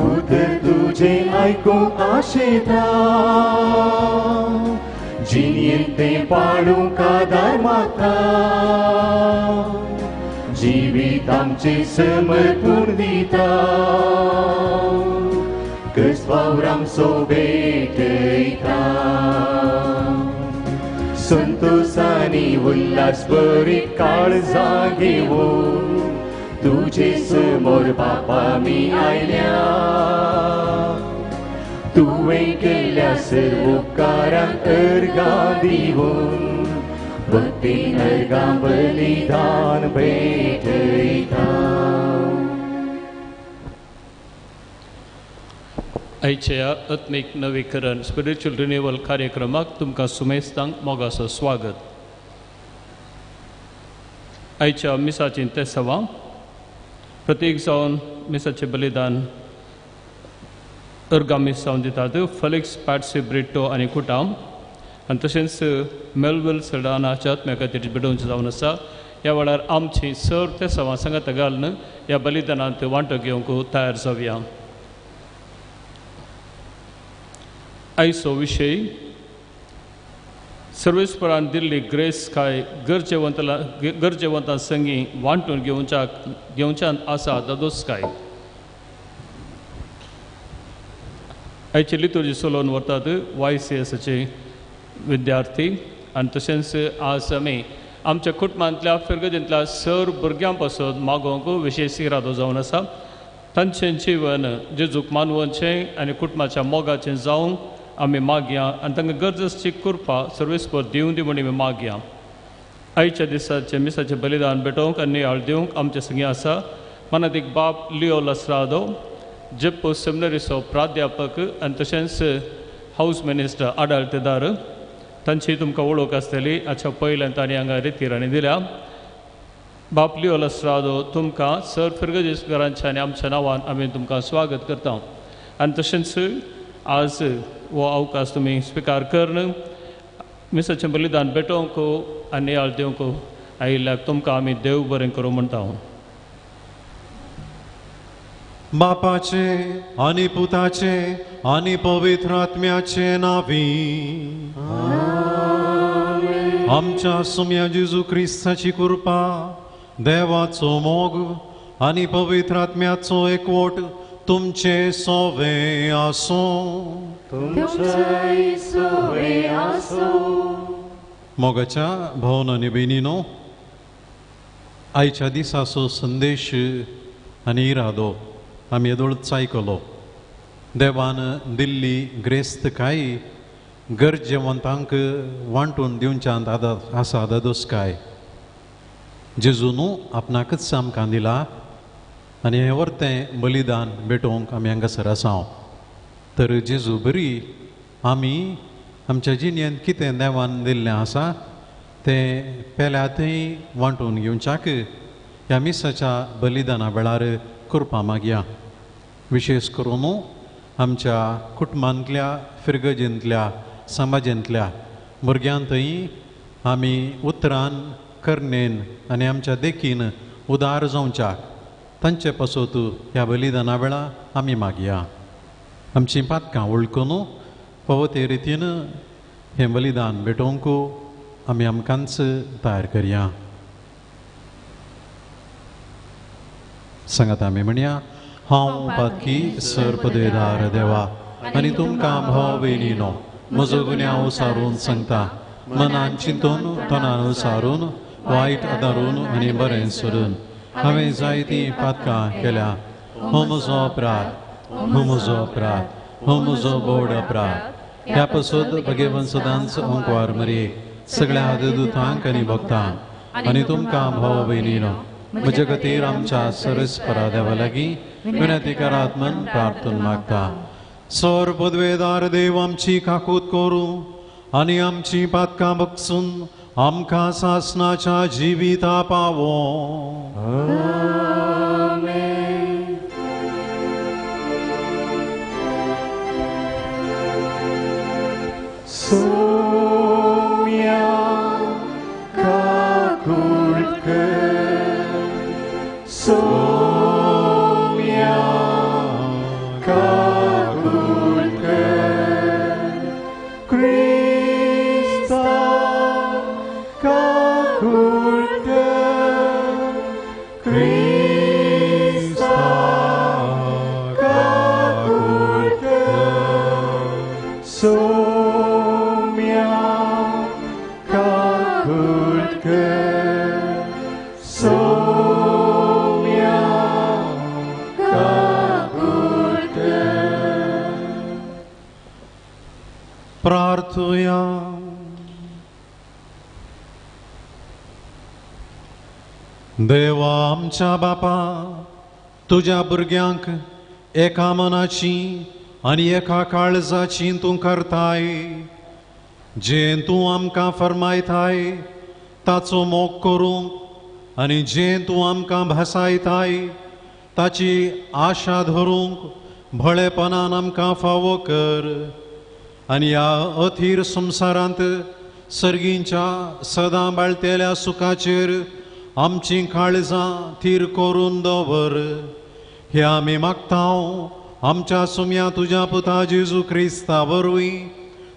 [SPEAKER 2] उतर तुजें आयकूंक आशेता. जिणेंत तें पाळूंक आदार मागता. जिवीत आमचें समर्पण दिता. क्रिस्तांव आमचो भेटयता. संतोषानी उल्हास भरीत काळजां घेवन तुजे समोर बापा मी आयल्या. तुवें केल्ल्या सर्व उपकारांक अर्गां दिवन भक्तीन अर्गां बलिदान भेटयता.
[SPEAKER 7] आयच्या आत्मीक नवीकरण स्पिरिच्युअल रिन्युअल कार्यक्रमाक तुमकां सुमेस्तांक मोगाचो स्वागत. आयच्या मिसाचीं तेसावां प्रत्येक जावन मिसाचें बलिदान अर्गां मिस जावन दितात. फेलिक्स पॅट्सी ब्रिटो आनी कुटाम आनी तशेंच मेलविल सडानाच्या आत्म्या खातीर भिडोवचें जावन आसा. ह्या वेळार आमचीं सर तेसावां सांगात घालून ह्या बलिदानांत वांटो घेवंक तयार जावया. आयचो विशय सर्वेस्परान दिल्ली ग्रेस काय गरजेवंतां संगी वांटून घेवच्यान आसा दादोसकाय. आयचे लितुर्जी चलोवन व्हरतात YCSचे विद्यार्थी आनी तशेंच आज आमी आमच्या कुटुंबांतल्या फिरगतींतल्या सर भुरग्यां पासून मागोवंक विशेश इरादो जावन आसा. तांचें जिवन जेजूक मानवचें आनी कुटुंबाच्या मोगाचें जावंक आमी मागया आनी तांकां गरजेची कृपा सर्वेस्पर दिवं दी म्हण आमी मागया. आयच्या दिसाचे मिसाचें बलिदान भेटोवंक आनी नियाळ दिवंक आमचे संगी आसा मानादीक बाब लिओ लसरादो, जेप्पो सेमिनरीचो प्राध्यापक आनी तशेंच हाऊस मिनिस्टर आडाळतेदार. तांची तुमकां वळख आसतली. हाच्या पयल्यान तांणी हांगा रितीराणी दिल्या. बाब लिओ लसरादो तुमकां सर फिरगजेसकारांच्या आनी आमच्या नांवान आमी तुमकां स्वागत करता. आनी तशेंच आज हो अवकाश तुमी स्विकार करून मिसाचें बलिदान भेटोवंक आनी नियाळ दिवंक आयिल्ल्याक तुमकां आमी देव बरें करूं म्हणटा.
[SPEAKER 8] बापाचे आनी पुताचे आनी पवित्र आत्म्याचे नावी आमच्या सुम्या जेजू क्रिस्ताची कृपा, देवाचो मोग आनी पवित्र आत्म्याचो एकवट तुमचे सोवे आसो. मोगाच्या भावन आनी भयणीनो, आयच्या दिसाचो संदेश आनी इरादो आमी येदोळच आयकलो. देवान दिल्ली ग्रेस्तकाय गरजेवंतांक वांटून दिवच्यान आसा दादोसकाय. जेजून आपणाकच आमकां दिला आनी हें व्हरतें बलिदान भेटोवंक आमी हांगासर आसा. तर जेजू बरी आमी आमच्या जिणेंत कितें देवान दिल्लें आसा तें पेल्यातय वांटून घेवच्याक ह्या मिसाच्या बलिदाना वेळार कृपा मागया. विशेश करून आमच्या कुटुंबांतल्या फिरगजेंतल्या समाजांतल्या भुरग्यांतय आमी उतरान करनेन आनी आमच्या देखीन उदार जावच्याक तांचे पासत ह्या बलिदाना वेळा आमी मागया. आमची पातकां वळखून पवते रितीन हें बलिदान भेटोवंक आमी आमकांच तयार करया. सांगात आमी म्हणया, हांव पातकी सर पदवेदार देवा आनी तुमकां भाव भयणीनो म्हजो गुन्यांव सारून सांगता. मनान चिंतून तोंडान सारून वायट आदारून आनी बरें सोडून हांवें जायतीं पातकां केल्या. हो म्हजो अपराध, हो म्हजो अपराध, हो म्हजो बोड अपराध. ह्या पासत भगेवन सदांच ओंकवार मरे सगळ्या आददूतांक आनी भक्तांक आनी तुमकां भाव भयणीनो म्हजे खातीर आमच्या सरस्परा देवा लागीं विनंती करात म्हूण प्रार्थना मागता. सर पदवेदार देव आमची काकूत करूं आनी आमची पातकां बगसून आमकां सासणाच्या जिविता पावो.
[SPEAKER 2] सोम्या काकुळकर, सोम्या काकुळकर, क्रिस्ता काकुळकर, क्रिस्ता काकुळकर, सोम्या काकुळकर, सोम्या काकुळकर.
[SPEAKER 8] प्रार्थुया. देवा आमच्या बापा, तुज्या भुरग्यांक एका मनाची आनी एका काळजाची तूं करताय. जें तूं आमकां फरमायताय ताचो मोग करूंक आनी जें तूं आमकां भासायताय ताची आशा धरूंक भळेपणान आमकां फावो कर. आनी ह्या अथीर संवसारांत सर्गींच्या सदां बाळतेल्या सुखाचेर आमची काळजां थीर करून दवर. हे आमी मागतांव आमच्या सुम्या तुज्या पुता जेजू क्रिस्ता वरवीं.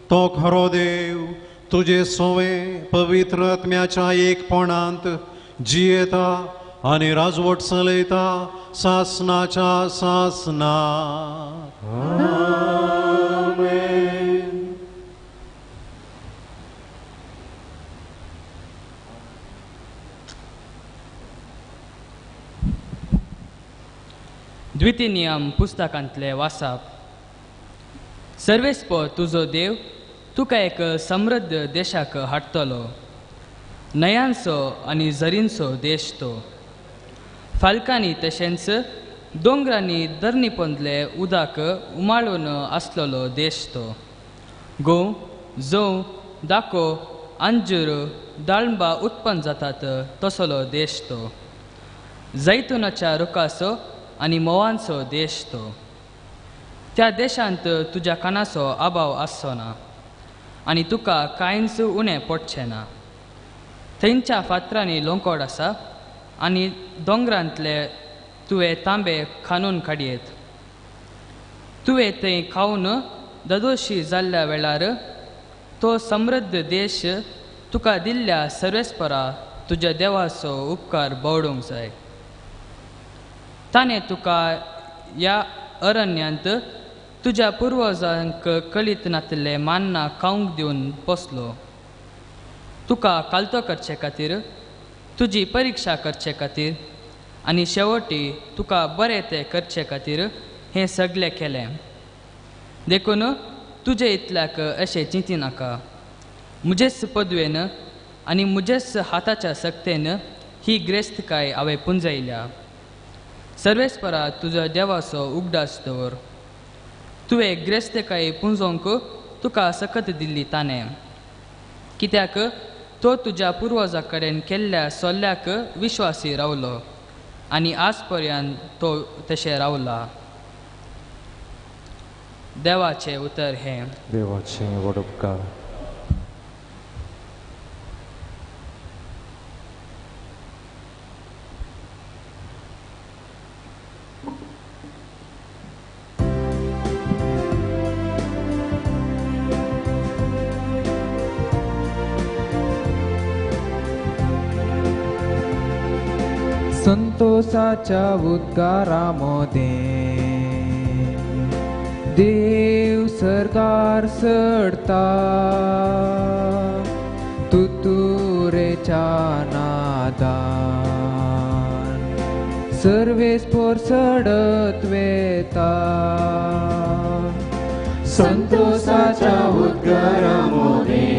[SPEAKER 8] तो खरो देव तुजे सोवे पवित्र आत्म्याच्या एकपणांत जियेता आनी राजवट चलयता सासणाच्या सासना.
[SPEAKER 3] द्वितीय नियम पुस्तकांतले वाचप. सर्वेस्प तुजो देव तुका एक समृद्ध देशाक हाडटलो. न्हंयांचो आनी झरींचो देश तो. फाल्कांनी तशेंच दोंगरांनी धरणी पोंदले उदक उमाळून आसलेलो देश तो. गंव, जंव, दाको, अंजूर, दाळंबा उत्पन्न जातात तसलो देश तो. जैतुनाच्या रुखाचो आनी मोवांचो देश तो. त्या देशांत तुज्या कानाचो अभाव आसचो ना आनी तुका कांयच उणें पडचें ना. थंयच्या फातरांनी लोंकोड आसा आनी दोंगरांतले तुवें तांबे खांदून काडयेत. तुवें थंय खावन ददोशी जाल्ल्या वेळार तो समृद्ध देश तुका दिल्ल्या सर्वेस्परा तुज्या देवाचो उपकार भोवडूंक जाय. ताणें तुका ह्या अरण्यांत तुज्या पुर्वजांक कळीत नातले मान्ना खावंक दिवन पोसलो. तुका कालतो करचे खातीर, तुजी परिक्षा करचे खातीर आनी शेवटी तुका बरें तें करचे खातीर हें सगळें केलें. देखून तुजे इतल्याक अशें चिंती नाका. म्हजेच पदवेन आनी म्हजेच हाताच्या सक्तेन ही ग्रेस्तकाय हांवें पुंजयल्या. सर्वेस्परा तुज्या देवाचो उगडास दवर. तुवें ग्रेस्तकाय पुंजोवंक तुका सकत दिल्ली ताणें. कित्याक तो तुज्या पुर्वजां कडेन केल्ल्या सोल्ल्याक विश्वासी रावलो आनी आज पर्यंत तो तशें रावला. देवाचें उतर हें.
[SPEAKER 5] देवाचें व्हड उपकार. संतोषाच्या उद्गारामध्ये देव सरकार चढता तुतुरेच्या नादान सर्वेस्पोर चढत वेता
[SPEAKER 2] संतोषाच्या उद्गारामध्ये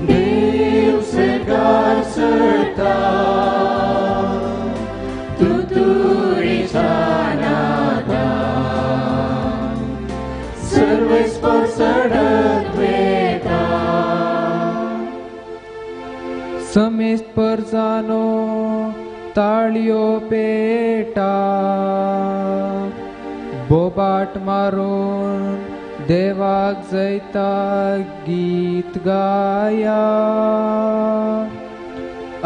[SPEAKER 2] देव सरकार चढता तुतुरीच्या नादान सर्वेस्पर चढत वेता
[SPEAKER 5] समेस्त परजानो ताळयो पेटा बोबाट मारून देवाक जैता गीत गाया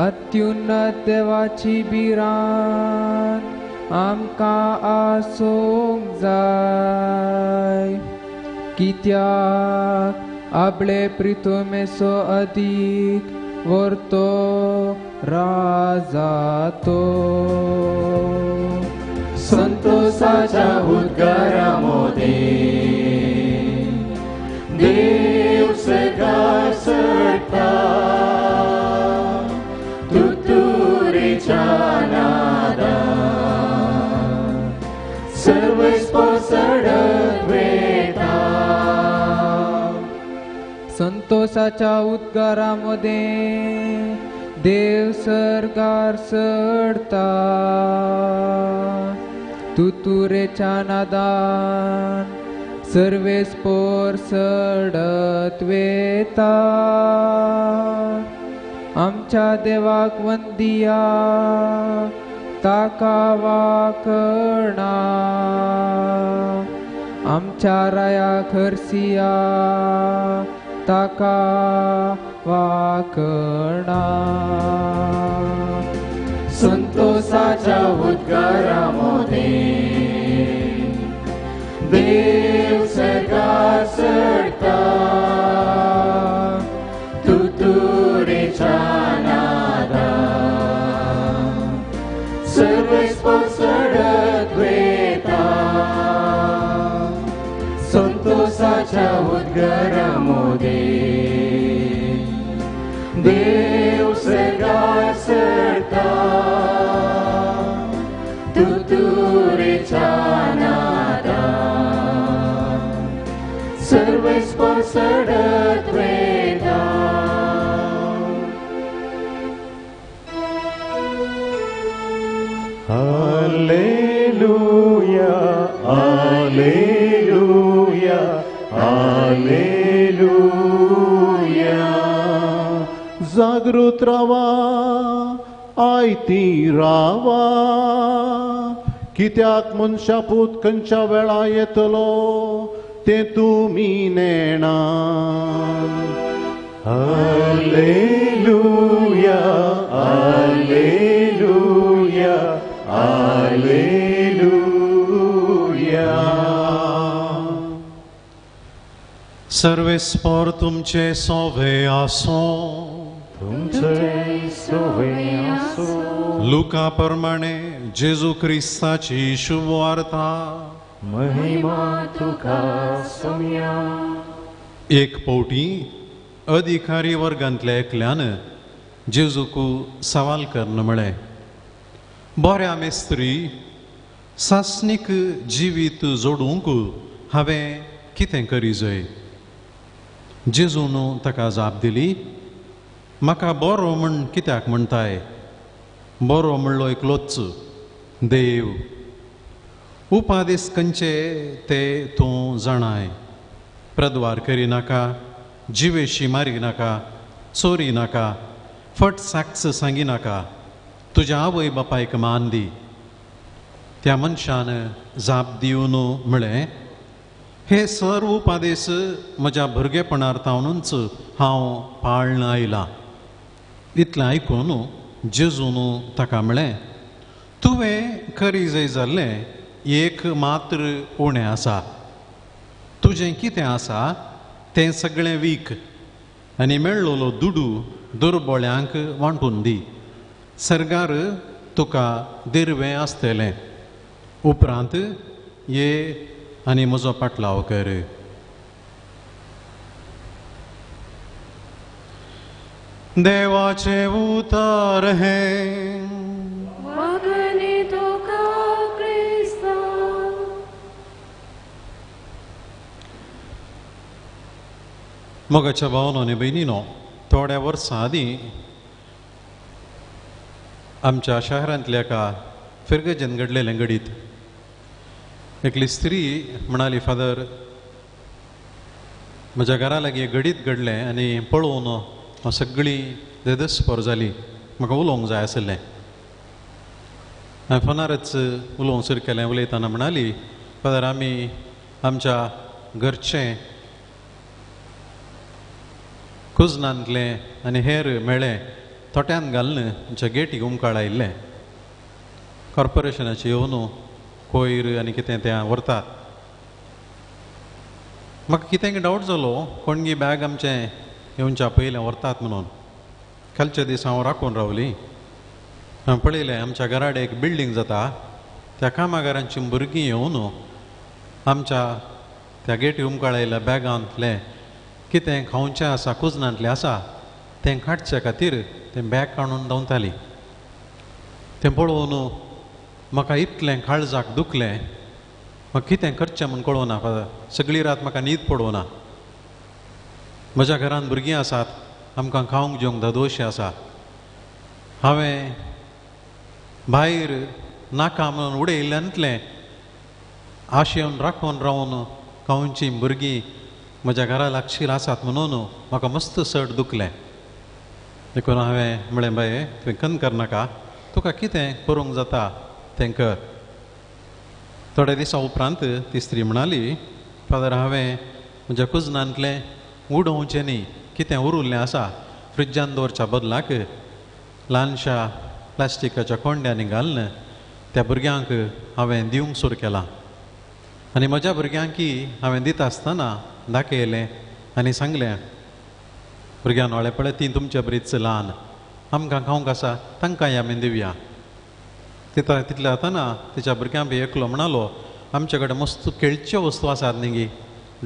[SPEAKER 5] अत्युन्नत देवाची बिरान आमकां आसूंक जाय कित्याक आपले प्रितमेचो अदीक वर्तो राजातो
[SPEAKER 2] संतोषाच्या उद्गारामध्ये देव सरकार चढता तुतुरीच्या नादान सर्वेस्पर चढत वेता
[SPEAKER 5] संतोषाच्या उद्गारामध्ये देव सरकार चढता तुतुरेच्या नादान सर्वेस्पोर चढत वेता आमच्या देवाक वंदिया ताका वाकणा आमच्या रायाक हरसिया ताका वाकणा
[SPEAKER 2] संतोषाच्या उद्गारामध्ये देव सरकार चढता तुतुरीच्या नादान सर्वेस्पर चढत वेता संतोषाच्या उद्गारामध्ये देव सरकार चढता तुतुरीच्या नादान सर्वेस्पर चढत वेता
[SPEAKER 8] हालेलुया हालेलुया हालेलुया जागृत रावा आयती रावा कित्याक मनशापूत खंयच्या वेळा येतलो ते तुमी नेणा हालेलुया हालेलुया हालेलुया सर्वेस्पर तुमचे सोवे आसो लुका प्रमाणे जेजू क्रिस्ताची शुभ वार्ता
[SPEAKER 2] महिमा तुका सोम्या
[SPEAKER 8] एक पावटी अधिकारी वर्गांतल्या एकल्यान जेजूकू सवाल करणं म्हळें बऱ्या मेस्त्री सासणीक जिवीत जोडूंक हांवें कितें करी जाय जेजून ताका जाप दिली म्हाका बरो म्हण कित्याक म्हणटाय बरो म्हणलो एकलोच देव उपादेश खंयचे ते तूं जाणाय प्रद्वार करिनाका जिवेशी मारी नाका चोरी नाका फट साक्ष सांगी नाका तुज्या आवय बापायक मान दी त्या मनशान जाप दिवन म्हळें हे सर्व उपादेश म्हज्या भुरगेपणांतावनूच हांव पाळन आयलां इतलें आयकून जेजून ताका म्हळें तुवें करी जाय जाल्लें एक मात्र उणें आसा तुजें कितें आसा तें सगळें वीक आनी मेळ्ळलो दुडू दुर्बळ्यांक वांटून दी सर्गार तुका दिर्वें आसतलें, उपरांत ये आनी म्हजो पाटलाव कर. देवाचे उतर हे मोगाच्या भावानो आनी भयणीनो, थोड्या वर्सां आदीं आमच्या शारांतल्या एका फिरगजेन घडलेलें घडीत एकली स्त्री म्हणाली, फादर म्हज्या घरा लागीं घडीत घडलें आनी पळोवन हांव सगळी देदस्पर जाली, म्हाका उलोवंक जाय आसलें. हांवें फोनारच उलोवंक सुरू केलें. उलयतना म्हणाली, फादर आमी आमच्या घरचें कुजनांतलें आनी हेर मेळ्ळें तोट्यान घालन आमच्या गेटीक उमकाळ आयिल्लें. कॉर्पोरेशनाचे येवन कोयर आनी कितें तें व्हरतात. म्हाका कितें डावट जालो, कोणगी बॅग आमचें येवच्या पयलें व्हरतात म्हणून. कालचे दीस हांव राखून रावली. हांवें पळयलें आमच्या घराडे एक बिल्डींग जाता, त्या कामागारांची भुरगीं येवन आमच्या त्या गेटी उमकाळ आयिल्ल्या बॅगांतलें कितें खावचें आसा, कुजनांतलें आसा तें काडचे खातीर तें बॅग काडून धांवतालीं. तें पळोवन म्हाका इतलें काळजाक दुखलें. म्हाका कितें करचें म्हूण कळोना. सगळी रात म्हाका न्हीद पडोना. म्हज्या घरान भुरगीं आसात, आमकां खावंक जेवंक दोशी आसा. हांवें भायर नाका म्हणून उडयल्ल्यानतलें आशेवन राखून रावन खावची भुरगीं म्हज्या घरा लागशीर आसात म्हणून म्हाका मस्त चड दुखलें. देखून हांवें म्हळें, बाये तुवें कन करनाका, तुका कितें करूंक जाता तें कर. थोड्या दिसा उपरांत ती स्त्री म्हणाली, फादर हांवें म्हज्या कुजनांतलें उडोवचें न्ही, कितें उरिल्लें आसा फ्रिजान दवरच्या बदलाक ल्हानशा प्लास्टिकाच्या कोंड्यांनी घालन त्या भुरग्यांक हांवें दिवंक सुरू केलां. आनी म्हज्या भुरग्यांकी हांवें दिता आसतना दाखयलें आनी सांगलें, भुरग्यान वाळे पळय ती तुमच्या बरीच ल्हान, आमकां खावंक आसा तांकांय आमी दिवया. तितलें जातना तिच्या भुरग्यां बी एकलो म्हणालो, आमचे कडेन मस्त खेळच्यो वस्तू आसात न्ही गी,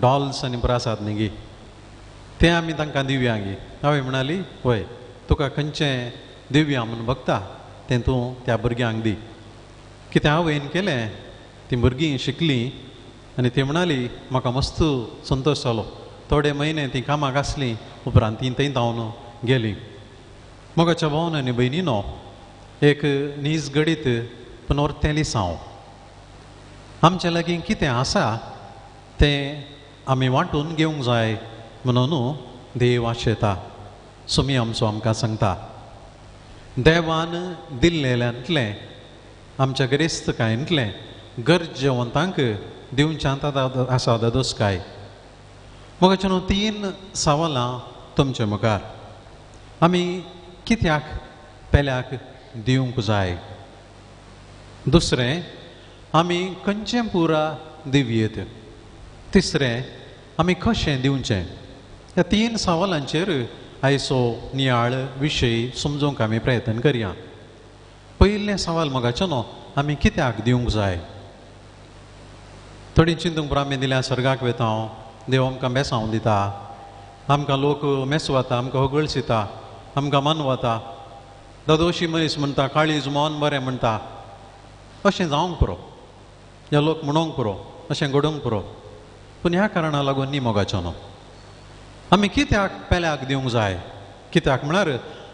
[SPEAKER 8] डॉल्स आनी बरो आसात न्ही गी, तें आमी तांकां दिवया गी. हांवें म्हणाली, हय तुका खंयचें दिवया म्हूण बगता तें तूं त्या भुरग्यांक दी. कितें हांवें केलें, तीं भुरगीं शिकलीं आनी ती म्हणाली, म्हाका मस्त संतोश जालो. थोडे म्हयने ती कामाक आसलीं, उपरांत ती थंय धांवन गेली. मोगाच्या भावान आनी भयणीनो, एक न्हीज घडीत पुनोरतेली साव आमचे लागीं कितें आसा तें आमी वांटून घेवंक जाय म्हणून देव आशेता. सुमी आमचो आमकां सांगता, देवान दिल्लेल्यांतलें आमच्या गिरेस्तकायेंतलें गरजेवंतांक दिवच्यां आसा दोसकाय. मोगाचे न्हू 3 सवालां तुमचे मुखार. आमी कित्याक पेल्याक दिवंक जाय? दुसरें, आमी खंयचें पुरा दिवयेत? तिसरें, आमी कशें दिवचें? ह्या 3 सवालांचेर आयचो नियाळ विशय समजूंक आमी प्रयत्न करया. पयलें सवाल मोगाचें न्हू, आमी कित्याक दिवंक जाय? थोडी चिंतूंक पुरो आमी दिल्या सर्गाक वेता हांव, देव आमकां बेसांव दिता, आमकां लोक मेसवाता, आमकां होगळसिता, आमकां मानवता. दोशी मनीस म्हणटा काळीज मोन बरें म्हणटा, अशें जावंक पुरो, हे लोक म्हणूंक पुरो, अशें घडोवंक पुरो. पूण ह्या कारणाक लागून न्ही मोगाचो न्हू. आमी कित्याक पेल्याक दिवंक जाय? कित्याक म्हळ्यार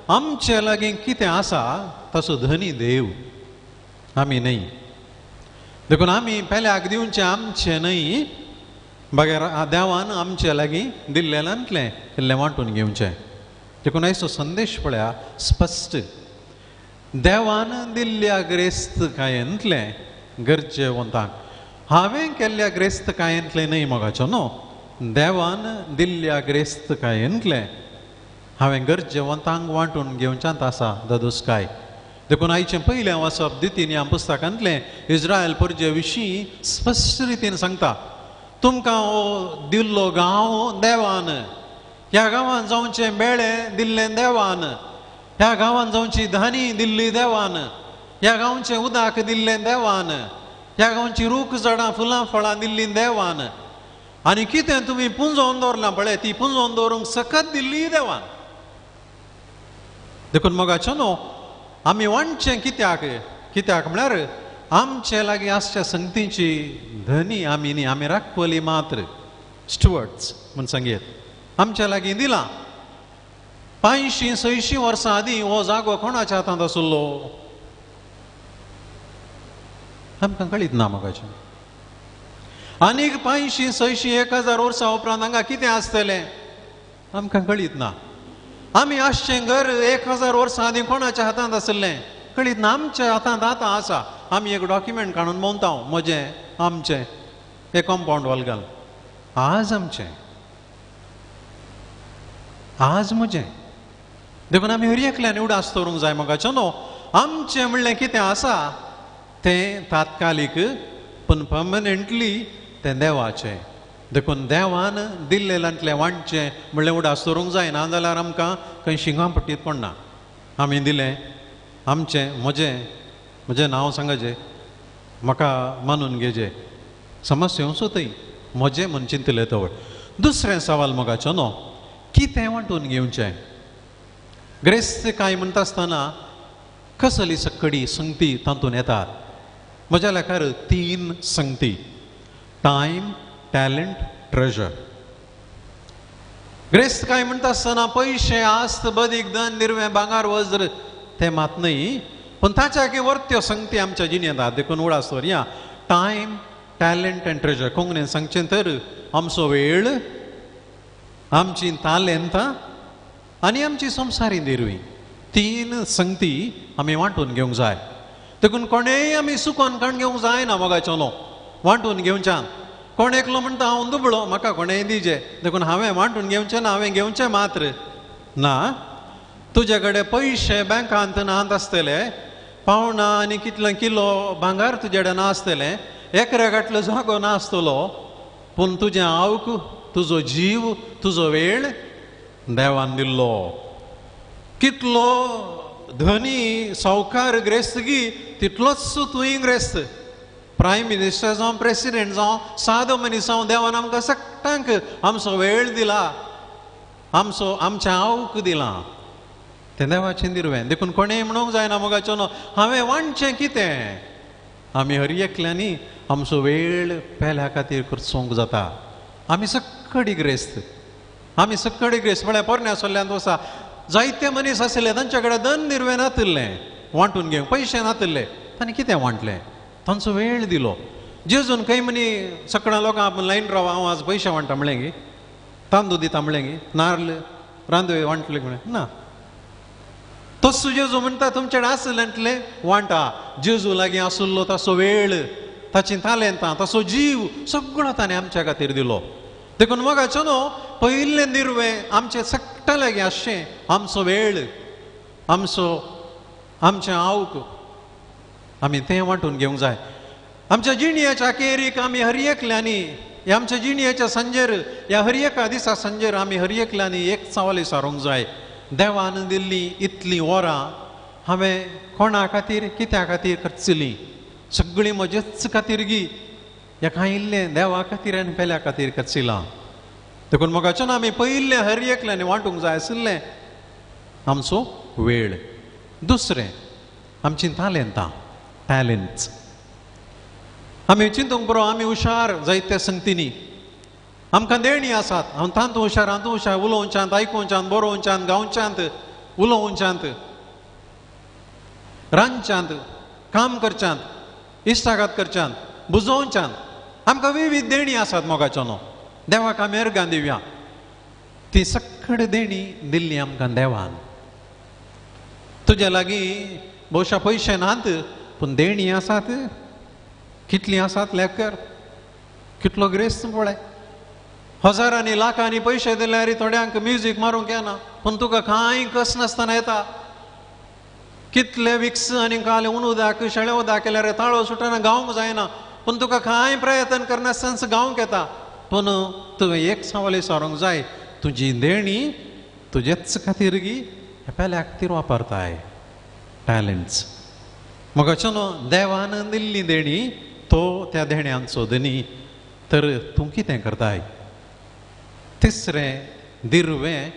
[SPEAKER 8] आमचे लागीं कितें आसा ताचो धनी देव, आमी न्हय. देखून आमी पेल्याक दिवचें आमचें न्हय, बगैर देवान आमचे लागीं दिल्लेल्यांतलें इल्लें वांटून घेवचें. देखून आयचो संदेश पळया स्पश्ट. देवान दिल्ल्या गिरेस्तकायेंतलें गरजेवंतांक, हांवें केल्ल्या गिरेस्तकायेंतलें न्हय मोगाचो न्हू, देवान दिल्ल्या गिरेस्तकायेंतलें हांवें गरजेवंतांक वांटून घेवच्यांत आसा दोसकाय. देखून आयचें पयलें वचप दितीन ह्या पुस्तकांतलें इज्रायल परजे विशीं स्पश्ट रितीन सांगता. तुमकां हो दिल्लो गांव देवान, ह्या गांवांत जावचें बेळें दिल्लें देवान, ह्या गांवांत जावची धानी दिल्ली देवान, ह्या गांवचें उदक दिल्लें देवान, ह्या गांवची रूख झाडां फुलां फळां दिल्लीं देवान, आनी कितें तुमी पुंजोवन दवरलां पळय ती पुंजोवन दवरूंक सकत दिल्ली देवान. देखून मोगाचो न्हू, आमी वांटचें कित्याक म्हळ्यार आमचे लागीं आसच्या संगतीची धनी आमी न्ही, आमी राखपली मात्र, स्टुवर्ड्स म्हूण सांगयत आमच्या लागीं दिलां. 500-600 वर्सां आदीं हो जागो कोणाच्या हातांत आसुल्लो आमकां कळीत ना मोगाचें. आनीक 500-600-1000 वर्सां उपरांत हांगा कितें आसतलें आमकां कळीत ना. आमी आसचें घर 1000 वर्सां आदीं कोणाच्या हातांत आसलें कळीत ना. आमच्या हातांत आतां आसा. आमी एक डॉक्युमेंट काडून मोंवता, म्हजें आमचें एक कंपाउंड वॉल घाल, आज आमचें, आज म्हजें. देखून आमी हर एकल्यान उडास दवरूंक जाय मोगाचो न्हू. आमचें म्हणलें कितें आसा तें तात्कालीक पूण पर्मनंटली तें देवाचें. देखून देवान दिल्लेल्यांतलें वांटचें म्हणलें उडास दवरूंक जाय, ना जाल्यार आमकां खंय शिंगां पट्टीत पडना. आमी दिलें आमचें, म्हजें नांव सांगचें, म्हाका मानून घेजें, समस्या सुतय म्हजें म्हूण चिंतलें तवळ. दुसरें सवाल मोगाचो न्हू, कितें वांटून घेवचें. ग्रेस्त काय म्हणटा आसतना कसली सक्कडी संगती तातूंत येतात. म्हज्या लेखार 3 संगती, टायम, टॅलंट, ट्रेजर. ग्रेस्त काय म्हणटा आसतना पयशे, आस्त, बदीक, धन, निर्वें, भांगार, वज्र ते मात न्हय, पूण ताच्या वर्त्यो संगती आमच्या जिणेंत येतात. देखून उडास दवरया, टायम, टॅलंट एंड ट्रेजर. कोंकणीन सांगचें तर आमचो वेळ, आमची तालेंतां आनी आमची संवसारी निर्वी, 3 संगती आमी वांटून घेवंक जाय. देखून कोणेय आमी सुकोन काण घेवंक जायना मोगाचो न्हू, वांटून घेवच्यान. कोण एकलो म्हणटा हांव दुबळो, म्हाका कोणेय दिजे. देखून हांवें वांटून घेवचें ना, हांवें घेवचें मात्र ना. तुजे कडेन पयशे बँकांत नात आसतले, पावणा आनी कितले किलो भांगार तुजे कडेन नासतलें, एकऱ्यागाटलो जागो नासतलो, पूण तुजें आवक, तुजो जीव, तुजो वेळ देवान दिल्लो. कितलो धनी सावकार ग्रेस्तगी तितलोच तुवें ग्रेस्त. प्रायम मिनिस्टर जावं प्रेसिडेंट जावं सादो मनीस जावं देवान आमकां सगळ्यांक आमचो वेळ दिला, आमचें आवक दिलां, तें देवाचें निर्वें. देखून कोणेय म्हणूंक जायना मोगाचो न्हू हांवें वांटचें कितें. आमी हर एकल्यांनी आमचो वेळ पेल्या खातीर खर्चोवंक जाता. आमी सक्कडी ग्रेस्त, आमी सक्कडी ग्रेस्त. म्हळ्यार पोरण्या सोल्ल्यांत वसा, जायते मनीस आसले तांचे कडेन धन निर्वें नातलें, वांटून घेवंक पयशे नातले, तांणी कितें वांटलें, तांचो वेळ दिलो. जेजून खंय मनी सकाळ लोकां आपण लायन राव, हांव आज पयशे वांटा म्हणलें गे, तांदूळ दिता म्हणलें गे, नाल्ल रांदवे वांटले म्हणलें ना. तसो जेजू म्हणटा तुमचे कडेन आसलेंतलें वांटा. जेजू लागीं आसुल्लो तसो वेळ, ताची तालेंतां, तसो जीव सगळो ताणें आमच्या खातीर दिलो. देखून मोगाचो न्हू, पयलें निर्वें आमचें सक्टा लागीं आसचें आमचो वेळ, आमचें आवक, आमी तें वांटून घेवंक जाय. आमच्या जिणयेच्या अखेरीक आमी हर एकल्यांनी, ह्या आमच्या जिणयेच्या संजेर, ह्या हर एका दिसा संजेर आमी हर एकल्यांनी एक सवाल विचारूंक जाय. देवान दिल्ली इतलीं वरां हांवें कोणा खातीर, कित्या खातीर खर्चलीं? सगळीं म्हजेच खातीर गी, एका इल्लें देवा खातीर आनी पेल्या खातीर खर्चिलां. देखून मोगाचें आमी पयलें हर एकल्यांनी वांटूंक जाय आसलें आमचो वेळ. दुसरें आमचीं तालेंतां, टॅलंट्स. आमी चिंतूंक बरो, आमी हुशार जायत्या संगतींनी, आमकां देणी आसात. हांव तांतू हुशार, हांतू हुशार, उलोवच्यांत, आयकुच्यांत, बरोवच्यांत, गावच्यांत, उलोवच्यांत, रांदच्यांत, काम करच्यांत, इश्टाघात करच्यांत, बुजोवच्यांत. आमकां विविध देणी आसात मोगाचो न्हू. देवाक आमी अर्गां दिवया. ती सक्कड देणी दिल्ली आमकां देवान. तुजे लागीं भोवशा पयशे नात, पूण देणी आसात. कितलीं आसात लेख कर. कितलो ग्रेस्त पळय. हजारांनी लाखांनी पयशे दिल्यार थोड्यांक म्युजीक मारूंक येना, पूण तुका कांय कस नासतना येता. कितले विक्स आनी काले उदक शेळे उदक केल्यार ताळो सुटना, गावंक जायना, पूण तुका कांय प्रयत्न करनासतना गावंक येता. पूण तुवें एक सवाल विचारूंक जाय, तुजी देणी तुजेच खातीर गी पेल्याक ती वापरताय टॅलंट्स. मग न्हू देवान दिल्ली देणी तो त्या देण्यान सोदनी तर तूं कितें करताय. तिसरें दिर्वें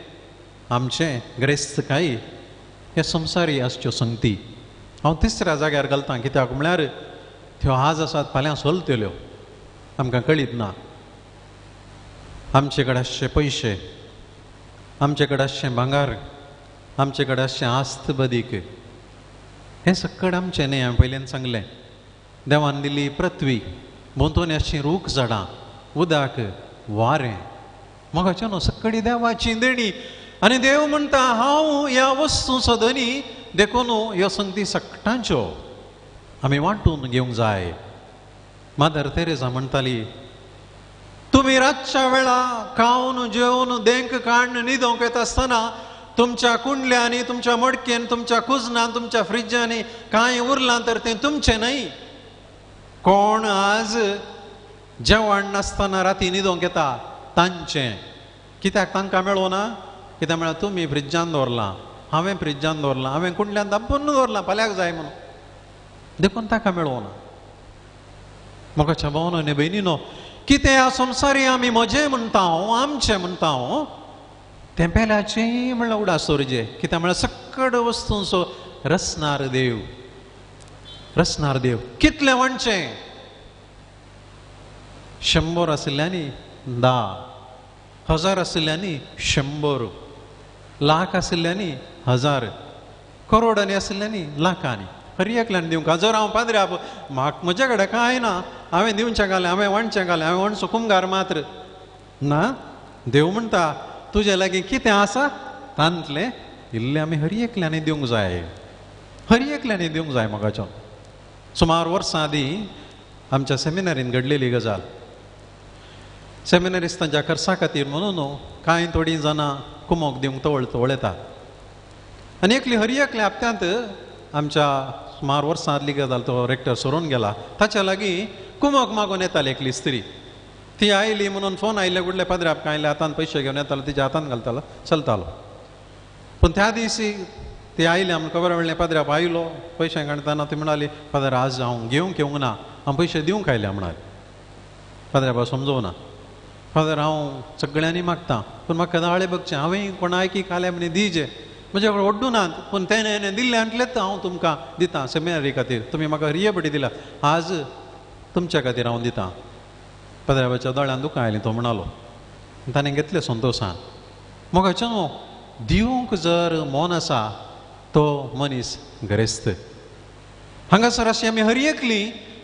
[SPEAKER 8] आमचें ग्रेस्तकाई हे संवसारी आसच्यो संगती. हांव तिसऱ्या जाग्यार घालतां कित्याक म्हळ्यार त्यो आज आसात फाल्यां चलतल्यो आमकां कळीत ना. आमचे कडेन आसचे पयशे, आमचे कडेन आसचें भांगार, आमचे कडेन आसचें आस्त बदीक हें सक्कड आमचें न्ही. हांवें पयलीं सांगलें देवान दिल्ली पृथ्वी भोंवतणी आसचीं रूख झाडां, उदक, वारें मोगाचें न्हू सक्कडी देवाची देणी. आनी देव म्हणटा हांव ह्या वस्तू सोदनी देखून ह्यो संगती सक्टांच्यो आमी वांटून घेवंक जाय. मादर तेरेसा म्हणटाली तुमी रातच्या वेळा खावन जेवन देंक काडून न्हिदोंक येता आसतना तुमच्या कुंडल्यांनी, तुमच्या मडकेन, तुमच्या कुजनान, तुमच्या फ्रिजांनी कांय उरलां तर तें तुमचें न्हय. कोण आज जेवण नासतना राती न्हिदोंक येता तांचें. कित्याक तांकां मेळो ना? कित्याक म्हळ्यार तुमी फ्रिजान दवरलां, हांवें फ्रिजान दवरलां, हांवें कुंडल्यान दापून दवरलां फाल्याक जाय म्हणून, देखून ताका मेळो ना. मोगाच्या भावनो आनी भयणीनो, कितें ह्या संवसारी आमी म्हजें म्हणटा आमचें म्हणटा तें पेल्याचें म्हणल्यार उडासोरजें. कित्याक म्हळ्यार सक्कड वस्तूंचो रचणार देव. रचणार देव कितलें वांटचें. 100 आशिल्ल्यांनी 10, 1000 आशिल्ल्यांनी 100, लाख आशिल्ल्यांनी 1000, करोडांनी आशिल्ल्यांनी लाखांनी. हर एकल्यान दिवंक. जर हांव पाद्र्या म्हाका म्हजे कडेन कांय ना, हांवें दिवचें घालें, हांवें वांटचें घालें, हांवें वांटचो कुंभार मात्र ना. देव म्हणटा तुजे लागीं कितें आसा तांतलें इल्लें आमी हर एकल्यांनी दिवंक जाय. हर एकल्यांनी दिवंक जाय. मोगाचो सुमार वर्सां आदीं आमच्या सेमिनारीन घडलेली गजाल. सेमिनारिस्तांच्या खर्चा खातीर म्हणून कांय थोडीं जाणां कुमोक दिवंक तवळ येतात. आनी एकली हर एकल्या हप्त्यांत आमच्या सुमार वर्सां आदली गजाल तो रेक्टर सोडून गेला. ताच्या लागीं कुमोक मागून येताली एकली स्त्री. ती आयली म्हणून फोन आयले गुडले पाद्र्याप कांयले हातान पयशे घेवन येतालो, तिच्या हातान घालतालो, चलतालो. पूण त्या दिसी ती आयली आमकां खबर म्हणलें पाद्र्याप आयलो पयशे काडटाना ती म्हणाली पाद्र आज हांव घेवंक येवंक ना, हांव पयशे दिवंक आयले म्हणाली. पाद्र्यापा समजोवना. फादर हांव सगळ्यांनी मागता पूण म्हाका दाळे बगचें, हांवें कोणायकी काले म्हणे दिजे म्हजे कडेन ओड्डू नात, पूण तेणें दिल्ले आटलेंच हांव तुमकां दितां सेमिनारी खातीर. तुमी म्हाका रियेपटी दिला, आज तुमच्या खातीर हांव दितां. पाद्र्यापाच्या दोळ्यान दुकां आयलीं तो म्हणालो. ताणें घेतलें संतोशान. मोगाचें न्हू दिवंक जर मोन आसा तो मनीस गरेस्त. हांगासर अशी आमी हर एकली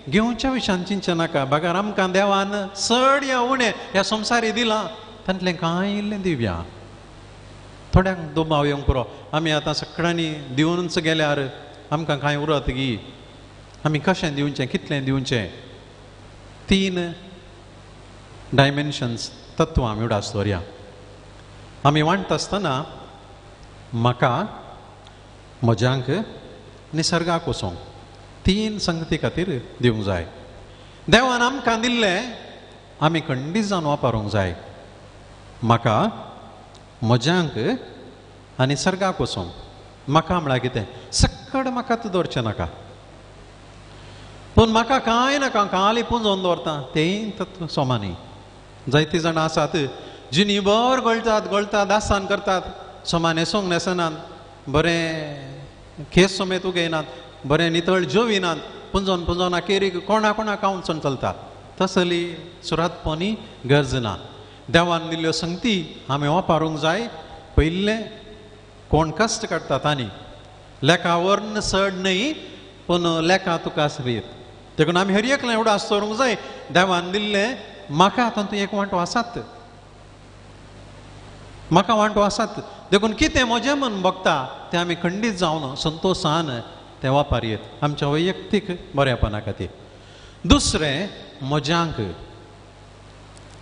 [SPEAKER 8] घेवच्या विशयान चिंतचें नाका. बागार आमकां देवान चड या उणें ह्या संवसारी दिलां तांतलें कांय इल्लें दिवया. थोड्यांक दुबाव येवंक पुरो. आमी आतां सगळ्यांनी दिवनच गेल्यार आमकां कांय उरत गी. आमी कशें दिवचें, कितलें दिवचें, 3 डायमेन्शन्स तत्वां आमी उडास दवरया. आमी वांटता आसतना म्हाका, म्हज्यांक, निसर्गाक वचोंक 3 संगती खातीर दिवंक जाय. देवान आमकां दिल्लें आमी खंडीत जावन वापरूंक जाय. म्हाका, म्हज्यांक आनी सर्गाक वचोंक. म्हाका म्हळ्यार कितें, सक्कड म्हाकाच दवरचें नाका. पूण म्हाका कांय नाका, खाली पुंजोवन दवरता तेंय तत्व सोमानी. जायतीं जाणां आसात जिनीभर गळटात, दासान करतात, सोमान न्हेसोंक न्हेसनात, बरें केस समेत उगयनात, बरें नितळ जेविनात, पुंजोन अखेरीक कोणा कावंचून चलतात. तसली सुरातपणी गरज ना. देवान दिल्ल्यो संगती आमी वापरूंक जाय. पयलें कोण कश्ट काडटा तांणी लेखा वर्ण चड न्हय, पूण लेखा तुका स्वीत. देखून आमी हर एकलें एवढो आसतरूंक जाय. देवान दिल्लें म्हाका तातूंत एक वांटो आसात, म्हाका वांटो आसात. देखून कितें म्हजें मन बगता तें आमी खंडीत जावन संतोशान तें वापरयेत आमच्या वैयक्तीक बऱ्यापणा खातीर. दुसरें म्हज्यांक.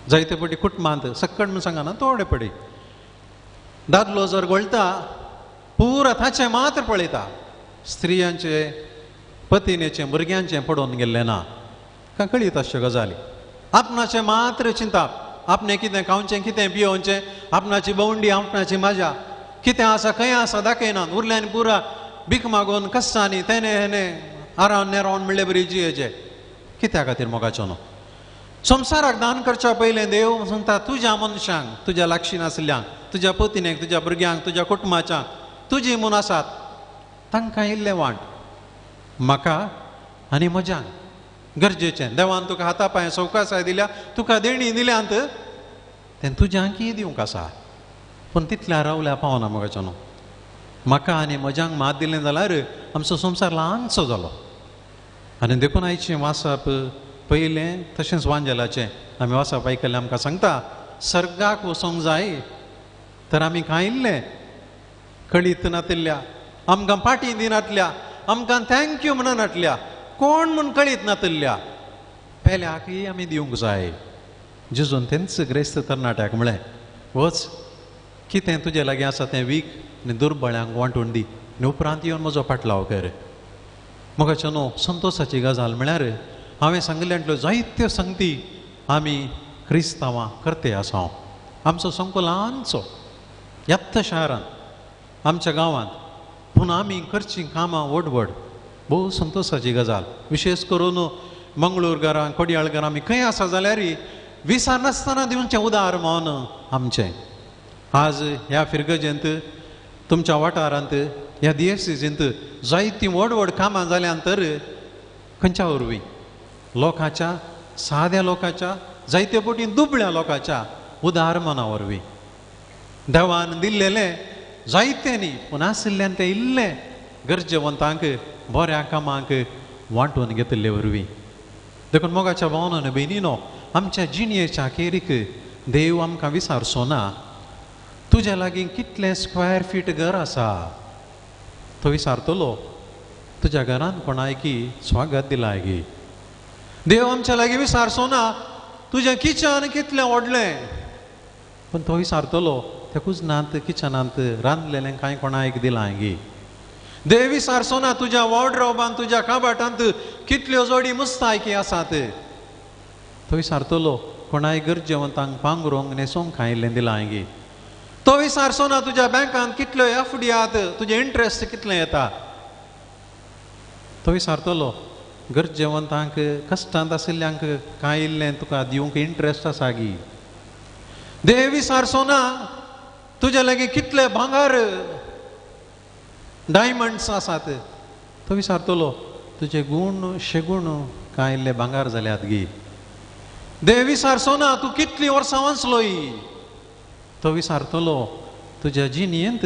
[SPEAKER 8] जायते पटी कुटुंबांत सक्कड म्हूण सांगना थोडे पडी दादलो जर गळटा पुरो ताचें मात्र पळयता, स्त्रियांचे, पतिनेचें, भुरग्यांचें पडोवन गेल्लें ना. कळीत अश्यो गजाली. आपणाचें मात्र चिंताप, आपणें कितें खावचें, कितें पियोवचें, आपणाची भोंवडी, आपणाची मजा, कितें आसा खंय आसा दाखयनात उरल्यान पुरा भीक मागून कश्टांनी तेने हेने आरावन नेरावन म्हणले बरी जियेचे कित्या खातीर मोगाचो न्हू संवसाराक दान करच्या पयलें देव सांगता तुज्या मनशांक तुज्या लागशीं नासल्यांक तुज्या पत्नीक तुज्या भुरग्यांक तुज्या कुटुंबाच्यांक तुजी म्हूण आसात तांकां इल्लें वांट म्हाका आनी म्हज्यांक गरजेचें देवान तुका हाता पांय सवकासाय दिल्या तुका देणी दिल्यांत तें तुज्यांकय दिवंक आसा पूण तितल्या रावल्या पावना मोगाचो न्हू म्हाका आनी म्हज्यांक मात दिलें जाल्यार आमचो संवसार ल्हानसो जालो आनी देखून आयचें वाचप पयलें तशेंच वांजेलाचें आमी वाचप आयकल्लें आमकां सांगता सर्गाक वचोंक जाय तर आमी खायल्लें कळीत नातिल्ल्या आमकां पाटी दिनातल्या आमकां थँक्यू म्हणनातल्या कोण म्हूण कळीत नातिल्ल्या पेल्याकय आमी दिवंक जाय जेजून तेंच ग्रेस्त तरणाट्याक म्हळें वच कितें तुजे लागीं आसा तें वीक आनी दुर्बळ्यांक वांटून दी आनी उपरांत येवन म्हजो पाटलाव कर मोगाचो न्हू संतोशाची गजाल म्हळ्यार हांवें सांगिल्ल्यांतल्यो जायत्यो संगती आमी क्रिस्तांवां करते आसा आमचो संको ल्हानसो येत्त शारांत आमच्या गांवांत पूण आमी करचीं कामां व्हड व्हड भोव संतोशाची गजाल विशेश करून मंगळूर घरां कोडयाळ घरां आमी खंय आसा जाल्यार विसार नासतना दिवचें उदार मौन आमचें आज ह्या फिरगजेंत तुमच्या वाठारांत ह्या दियेसीजेंत जायतीं व्हड व्हड कामां जाल्यान तर खंयच्या वरवीं लोकांच्या साद्या लोकांच्या जायत्या पटी दुबळ्या लोकांच्या उदार मना वरवीं देवान दिल्लेलें जायतें न्ही पूण आशिल्ल्यान तें इल्लें गरजेवंतांक बऱ्या कामांक वांटून घेतिल्ले वरवीं देखून मोगाच्या भावनान बेनिनो आमच्या जिणयेच्या अखेरीक देव आमकां विसारचो ना तुज्या लागीं कितलें स्क्वेअर फीट घर आसा तो विसारतलो तुज्या घरान कोणायकी स्वागत दिलाय गे देव आमच्या लागीं विसारचो ना तुजें किचन कितलें व्हडलें पूण तो विसारतलो त्या कुजनांत किचनांत रांदलेलें कांय कोणायक दिलाय गे देव विसारचो ना तुज्या वॉर्ड्रोबांत तुज्या काबाटांत कितल्यो जोडी मुस्तायकी आसात तो विसारतलो कोणाय गरजेवंतांक पांगरोंक न्हेसोंक खायिल्लें दिलाय गे तो विसारचो ना तुज्या बँकांत कितल्यो एफडी आहात तुजें इंट्रस्ट कितलें येता तो विसारतलो गरजेवंतांक कश्टांत आशिल्ल्यांक कांय इल्लें तुका दिवंक इंट्रस्ट आसा गी देव विसारचो ना तुजे लागीं कितले भांगर डायमंड्स आसात तो विसारतलो तुजे गूण शेगूण कांय इल्ले भांगार जाल्यात गी देव विसारचो ना तूं कितलीं वर्सां वाचलोय तो विसारतलो तुज्या जिणयेंत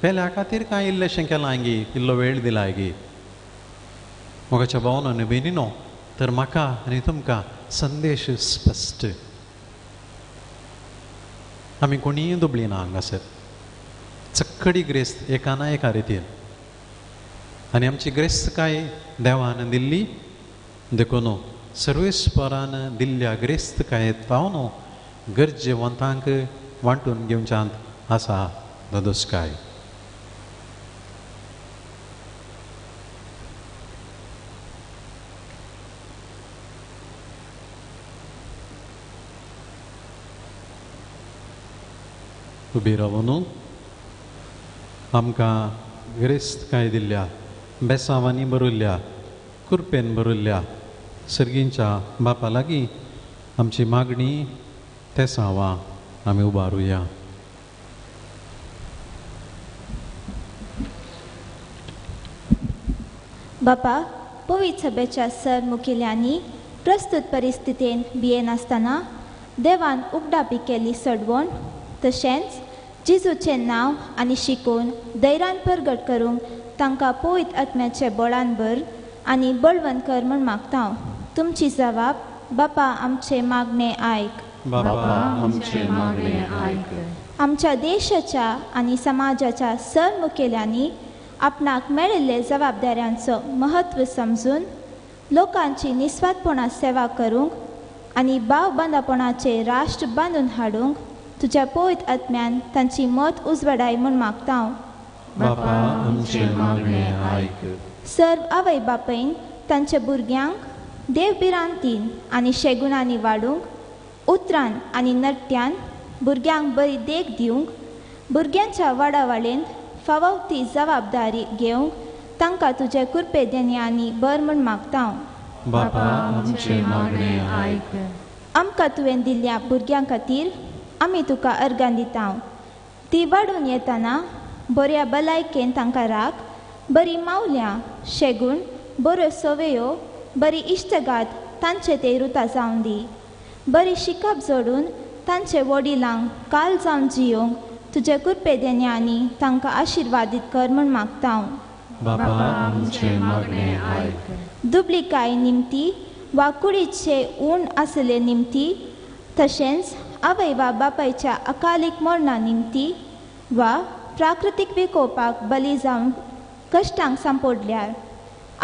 [SPEAKER 8] पेल्या खातीर कांय इल्लेशें केलां गे इल्लो वेळ दिलाय गे मोगाच्या भावनान बेनिनो तर म्हाका आनी तुमकां संदेश स्पश्ट आमी कोणीय दुबळी ना हांगासर चक्कडी ग्रेस्त एका ना एका रितीन आनी आमची ग्रेस्तकाय देवान दिल्ली देखून सर्वेस्परान दिल्ल्या ग्रेस्तकायेत पावन गरजेवंतांक वांटून घेवच्यांत आसा दोदोसकाय उबी रावन आमकां ग्रेस्तकाय दिल्ल्या बेसांवांनी बरयल्ल्या कुरपेन बरयल्ल्या सर्गींच्या बापा लागीं आमची मागणी ते सांवां आमी उबारुया
[SPEAKER 6] बापा पवित्र सभेच्या सर मुखेल्यांनी प्रस्तुत परिस्थितीन भियेन आसतना देवान उगडापी केली सडवण तशेंच जेजूचें नांव आनी शिकून धैर्यान परगट करूंक तांकां पवित्र आत्म्याचे बळान भर आनी बळवंत कर म्हूण मागता तुमची जबाब बापा आमचे मागणे आयक
[SPEAKER 2] बापा आमचे मागणे आयक
[SPEAKER 6] आमच्या देशाच्या आनी समाजाच्या सर मुखेल्यांनी आपणाक मेळिल्ले जबाबदाऱ्यांचो महत्व समजून लोकांची निस्वार्थपणा सेवा करूंक आनी भावबंदापणाचे राष्ट्र बांदून हाडूंक तुज्या पवित्र आत्म्यान तांची मत उजवाडाय म्हूण मागता
[SPEAKER 2] बापा आमचे मागणे आयक
[SPEAKER 6] सर्व आवय बापयन तांच्या भुरग्यांक देवबिरांतीन आनी शेगुणांनी वाडूंक उतरान आनी नट्यान भुरग्यांक बरी देख दिवंक भुरग्यांच्या वाडावळींत फावो ती जबाबदारी घेवंक तांकां तुजे कुरपेदेनी आनी बर म्हूण मागता हांव.
[SPEAKER 8] बापा आमचे मागणे आयक.
[SPEAKER 6] आमकां तुवें दिल्ल्या भुरग्यां खातीर आमी तुका अर्गां दिता. ती वाडून येतना बऱ्या भलायकेन तांकां राख, बरी मावल्यां, शेगूण, बऱ्यो सवयो, बरी इश्टगात तांचे ते रुतां जावन दी. बरी शिकप जोडून तांचे वडिलांक काल जावन जियोंक तुजे कुरपेदेनी आनी तांकां आशिर्वादीत कर म्हूण मागता हांव.
[SPEAKER 8] बापा आमचे मागणे आयक.
[SPEAKER 6] दुबळिकाय निमती वा कुडीचे उण आसले निमती, तशेंच आवय वा बापायच्या अकालीक मरणा निमती वा प्राकृतीक विकोपाक बली जावन कश्टांक सांपोडल्यार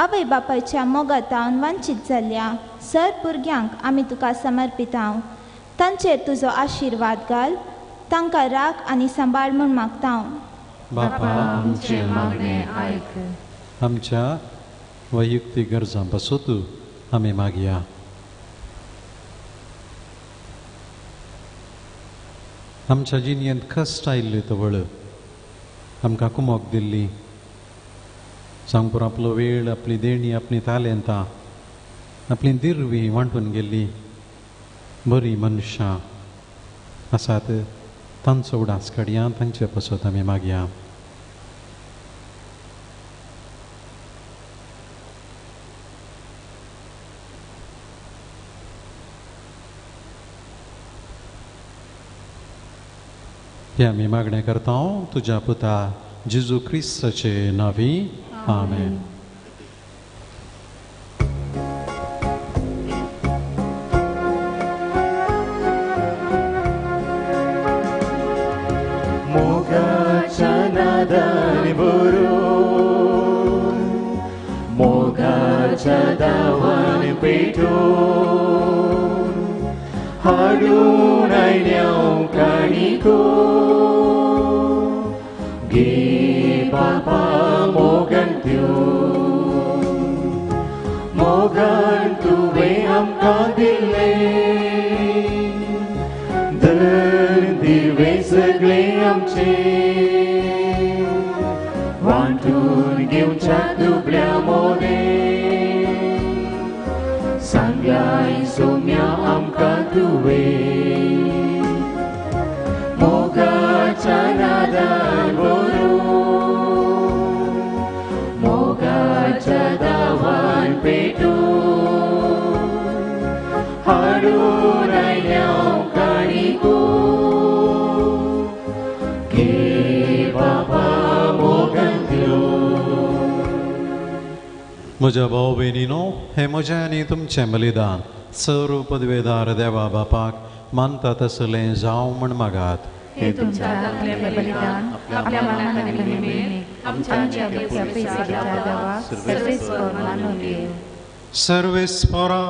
[SPEAKER 6] आवय बापायच्या मोगातावन वंचीत जाल्ल्या सर भुरग्यांक आमी तुका समर्पिता. तांचेर तुजो आशिर्वाद घाल, तांकां राख आनी सांबाळ म्हूण मागता हांव.
[SPEAKER 8] बापा आमचे मागणे आयक. आमच्या वैयक्तीक गरजां पासून आमी मागया. आमच्या जिणेंत कश्ट आयिल्ली तवळ आमकां कुमोक दिल्ली, सांगपूर आपलो वेळ, आपली देणी, आपली तालेंतां, आपली दिर्वी वांटून गेल्ली बरी मनशां आसात, तांचो उडास काडया, तांचे पासत आमी मागया. हे आमी मागणें करता तुज्या पुता जेजू क्रिस्ताचे नांवी. आमेन.
[SPEAKER 2] मोगाच्या नादान भरून, मोगाच्या दावान पेटून हाडून आयल्याव काणिको. गे बापा मोगान मोगान तुवें आमकां दिल्लें, दर दिवे सगळे आमचे वांटून घेवच्या दुबळ्या मोने. सांगल्याय सोम्या आमकां तुवें मोगाच्या नादान भरून, मोगाच्या दावान पेटून हाडून आयल्याव काणिको. गे बापा मोगान
[SPEAKER 8] म्हज्या भाव भयणीनो, हे म्हजें आनी तुमचें बलिदान सर्व पदवेदार देवा बापाक मानता तसलें जावं म्हण मागात.
[SPEAKER 5] हे तुमच्या धाकलें बलिदान आपल्या मनान आनी नेमेन आमच्या प्रियेच्या देवा सर्वेस्वर मानून घे.
[SPEAKER 8] सर्वेस्परा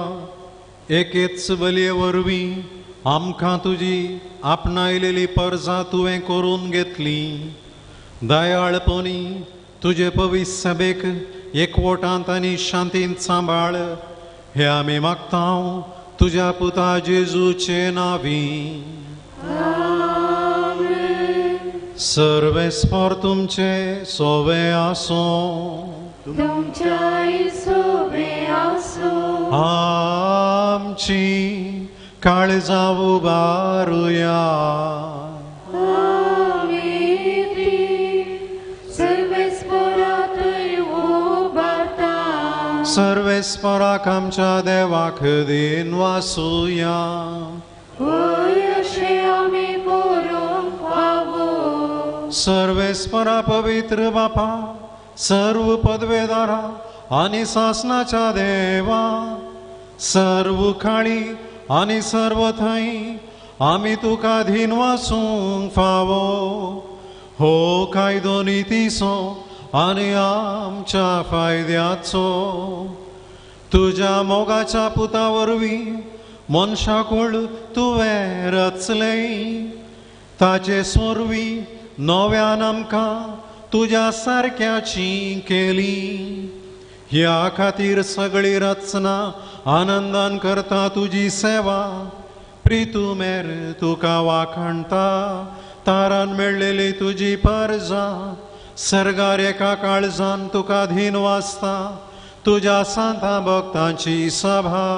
[SPEAKER 8] एकेच बलये वरवीं आमकां तुजी आपणायलेली परजां तुवें करून घेतली. दयाळपणी तुजे पवित्र सभेक एकवटांत आनी शांतींत सांबाळ, हे आमी मागता तुज्या पुता जेजूचे नांवी. सर्वेस्पर तुमचे सोवे आसूं,
[SPEAKER 5] तुमच्या सोवे आसूं.
[SPEAKER 8] आमची काळजां उबारुया. सर्वेस्पराक आमच्या देवाक दिन वासुया. सर्वेस्परा पवित्र बापा, सर्व पदवेदारा आनी सासनाच्या देवा, सर्व काळी आनी सर्व थंय आमी तुका दिन वासूंक फावो. हो कायदो नितीचो आनी आमच्या फायद्याचो. तुज्या मोगाच्या पुता वरवीं मनशाकूळ तुवें रचलें, ताचे सोरवीं नव्यान आमकां तुज्या सारक्याची केली. ह्या खातीर सगळी रचना आनंदान करता तुजी सेवा. प्रितुमेर तुका वाखणता तारान मेळ्ळेली तुजी परजां सर्गार एका काळजान तुका धीन वाजता तुज्या सांता भक्तांची सभा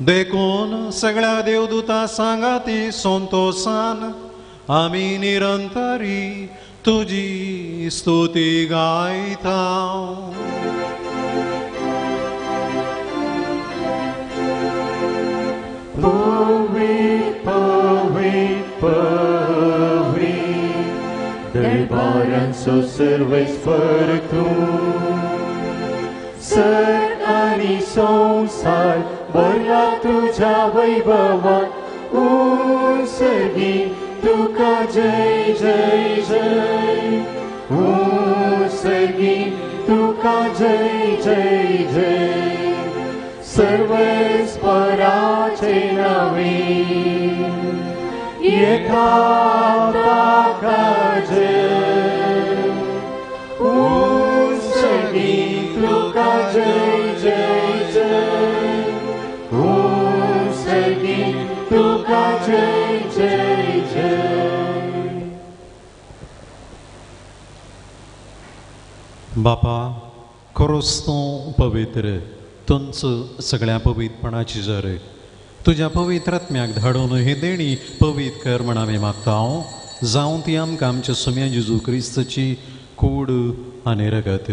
[SPEAKER 8] देखून सगळ्या देवदूता सांगाती संतोषान आमी निरंतरी तुजी स्तुती गायता.
[SPEAKER 2] Păvit, păvit, păvit, dăibarăn să servesc fără tu. Săr ani संसार भरला तुझ्या वैभवात उसर्गी तुका जय जय जय उसर्गी तुका जय जय जय सर्वच पराचे नवीन येता काजे उसर्गी तुका जय जय जय उसर्गी तुका जय जय जय.
[SPEAKER 8] बापा खरोच तूं पवित्र तुमच सगळ्या पवित्रपणाची जर तुज्या पवित्र आत्म्याक धाडून ही देणी पवित्र कर म्हण आमी मागता जावं ती आमकां आमच्या सुम्या जेजू क्रिस्ताची कूड आनी रगत.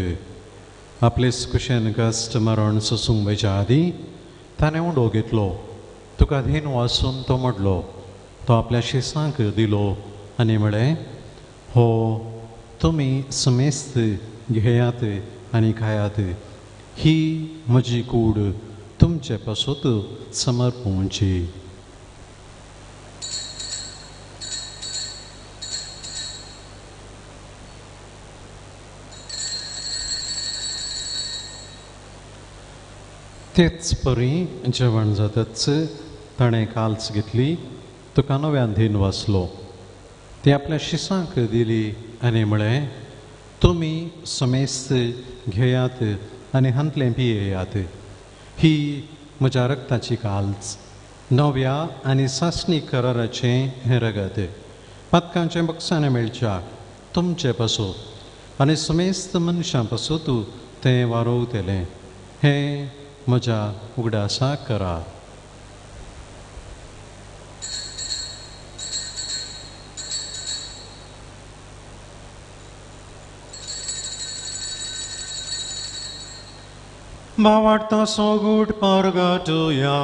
[SPEAKER 8] आपले कुशेन कश्ट मरण सोसूंक वयच्या आदी ताणें उंडो घेतलो तुका धीन वाचून तो म्हणलो तो आपल्या शिसांक दिलो आनी म्हळें हो तुमी समेस्त घेयात आनी खायात ही म्हजी कूड तुमचे पासून समर्पणची. तेच परी जेवण जातच ताणें काल्च घेतली तुका नव्यान धीन वाचलो ती आपल्या शिसांक दिली आनी म्हळें तुमी समेस्त घेयात आनी हांतलें पियेयात ही म्हज्या रक्ताची काल्च नव्या आनी सासणी कराराचें हें रगत पातकांचें बक्षांनी मेळच्या तुमचे पासून आनी समेस्त मनशां पासून तूं तें वारोवतलें हें म्हज्या उगडासाक करा. भावार्था सोगूट परगटुया.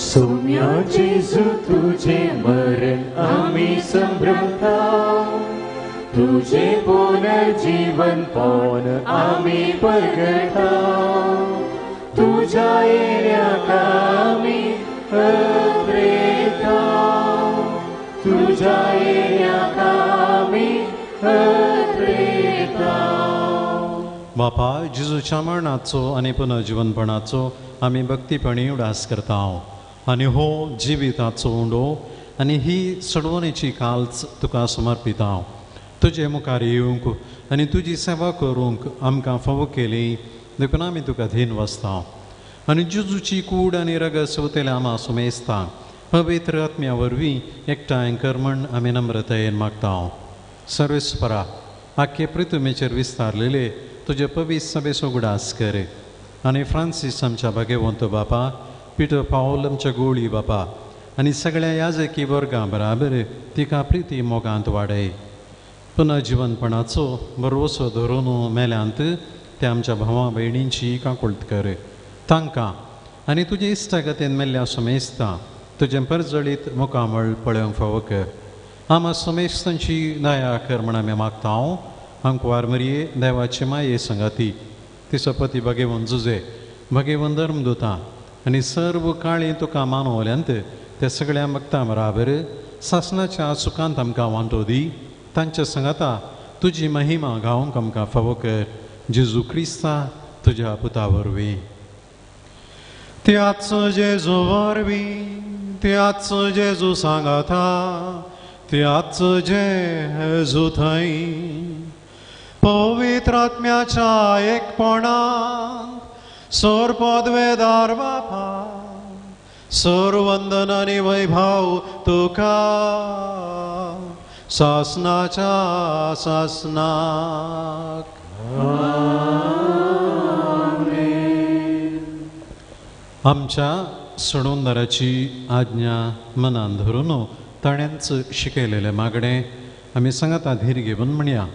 [SPEAKER 2] सौम्या जेजू तुझे मरण आम्ही संभ्रमता तुझे पुनर्जीवन पावन आम्ही परगटा तुझ्या येण्याका आम्ही अत्रेता तुझ्या येण्याका आम्ही अत्रेता.
[SPEAKER 8] बापा जेजूच्या मरणाचो आनी पुनर्जीवनपणाचो आमी भक्तीपणी उडास करता आनी हो जिविताचो उंडो आनी ही सडवणेची काल्च तुका समर्पिता. तुजे मुखार येवंक आनी तुजी सेवा करूंक आमकां फावो केली देखून आमी तुका धीन वाचता आनी जेजूची कूड आनी रगत सवतेले आमा सुमेस्ता पवित्र आत्म्या वरवीं एकठांय कर म्हण आमी नम्रतायेन मागता. सर्वेस्परा आख्खे पृथ्वीचेर विस्तारलेले तुजे पवित्र सभेचो उगडास कर आनी फ्रांसीस आमच्या भाग्यवंत बापा पिटर पावल आमच्या गोळी बापा आनी सगळ्या याजकी वर्गां बराबर तिका प्रिती मोगांत वाडय. पुनर्जीवनपणाचो भरवसो धरून मेल्यांत ते आमच्या भावां भयणींची काकुळट कर तांकां आनी तुजे इश्टागतीन मेल्ल्या सुमेस्ता तुजें परजळीत मुखामळ पळोवंक फावो कर. आमा सुमेस्तांची दया कर म्हण आमी मागता. आंकवार मरये देवाचे माये संगाती तिचो पती भगेवन जुजे भगेवन धर्मदूतां आनी सर्व काळी तुका मानवल्यांत ते सगळ्या भक्तां बराबर सासणाच्या सुखांत आमकां वांटो दी. तांच्या संगाता तुजी महिमा गावंक आमकां फावो कर जेजू क्रिस्ता तुज्या पुता वरवीं. त्याच जेजू वरवीं त्याच जेजू सांगाता त्याच जेजू थंय पवित्र आत्म्याच्या एकपणान सोर पदवेदार बापा सर्वंदन आणि वैभव तुका सासनाच्या सासनाक. आमच्या सडोंदराची आज्ञा मनान धरून ताणेंच शिकयलेले मागणे आमी सांगात धीर घेवन म्हणया.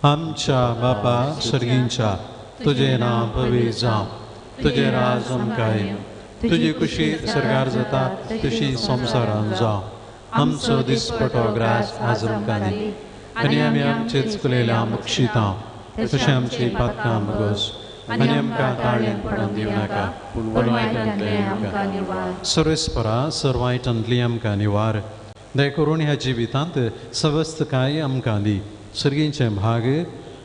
[SPEAKER 8] आमच्या बापा सर्गींच्या तुझे नांव पवी जावं, तुझे राज अमकाय, तुजी खुशी सरकार जाता तशी संवसारान जावं. आमचो दिसपटो ग्रास आज आमकां दी, आनी आमी आमचे चुकलेल्या बक्षितां तशें आमची पातकां बगोस, आनी आमकां ताळ्यान पडून दिवं नाका, पूण वायटांतले आमकां निवार. सर्वेस्परा सर्वायटांतली आमकां निवार. दय करून ह्या जिवितांत सवस्त काय आमकां दी. सर्गींचे भाग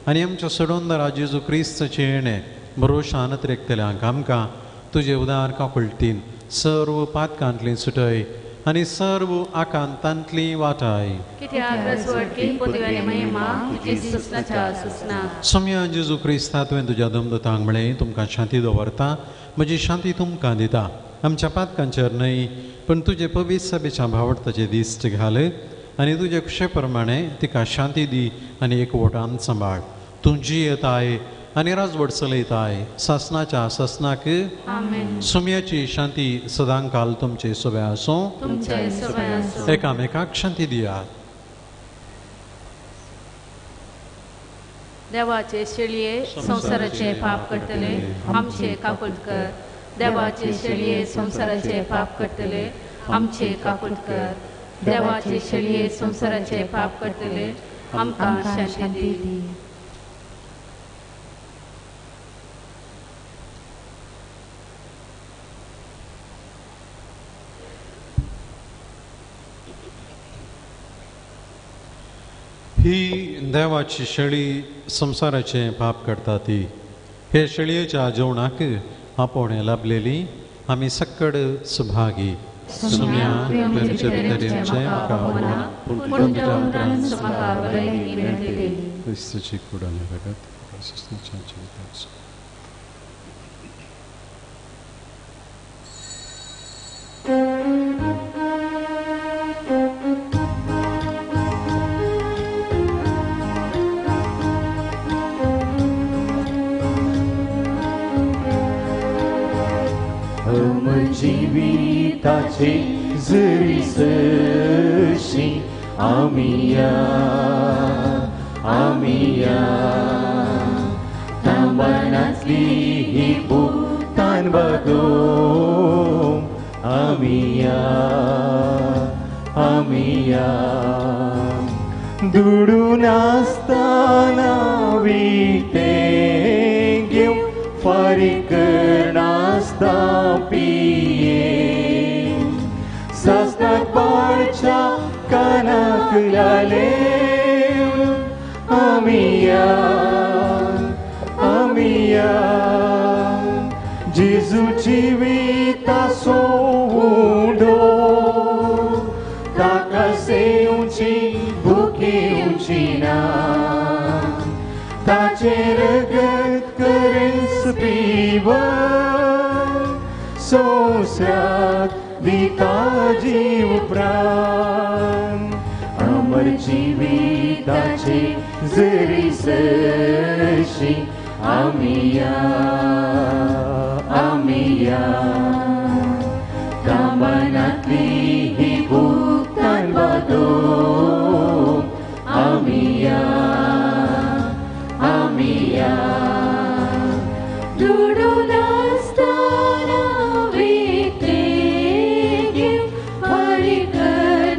[SPEAKER 8] आनी आमच्या सडोंदरा जेजू क्रिस्ताचे येणे भरोशान त्रेकतल्यांक आमकां तुजे उदार काकुळटीन सर्व पातकांतली सुटय आनी सर्व आकांतांतली वाटाय. सोम्या जेजू क्रिस्ता तुवें तुज्या दमदतांक म्हळें तुमकां शांती दवरता, म्हजी शांती तुमकां दिता. आमच्या पातकांचेर न्हय पण तुजे पवित्र सभेच्या भावडताचे दिश्ट घाल आनी तुजे खुशे प्रमाणे तिका शांती दी आनी एकवटान सांबाळ. तूं जियेताय आनी राजवट चलयताय सासनाच्या सासनाक. सोम्याची शांती सदांकाल तुमचे सोबे आसूं. एकामेकाक शांती दियात.
[SPEAKER 9] देवाचे शेळये संसाराचे पाप करतले आमचे काकुळ कर. देवाचे शेळये संसाराचे पाप करतले आमचे काकुळ कर. देवाचे शेळये संसाराचे पाप करतले आमकां शांती दी.
[SPEAKER 8] ही देवाची शेळी संसाराचे पाप करता ती. हे शेळयेच्या जेवणाक आपण लाभलेली आमी सक्कड सुभागी. सुम्या क्रिस्ताची कूड आनी रगत सासनाच्या जिविताचो.
[SPEAKER 2] जिविताचे जरी सशी आमिया तांबणातली ही भूतान बघो आमिया दुडून आसतना विटे घेऊ फारीक नास्ता पिये सासनाक पाडच्या कानाक लाले आमिया जेजूची विता सोडो ताका सेवची भुकेवची ना ताचे रगत करेस पिव संवसाराक दिता जीव प्राण अमर जिविताचे जरी सशी आमिया तांबणातली ही भूतान बघो आमिया दुडून आसतना विटे घेऊ फारीक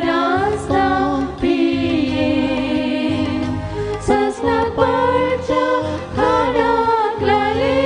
[SPEAKER 2] नास्ता पिये सासनाक पाडच्या खाणाक लाले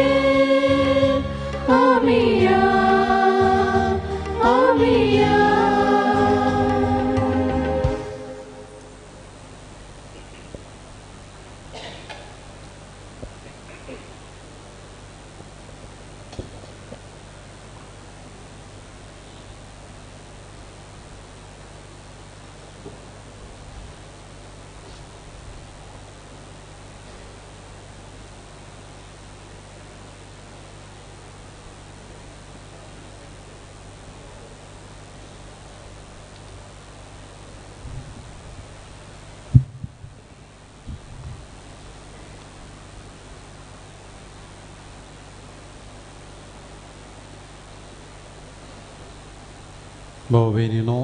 [SPEAKER 8] भाव भयणीनो,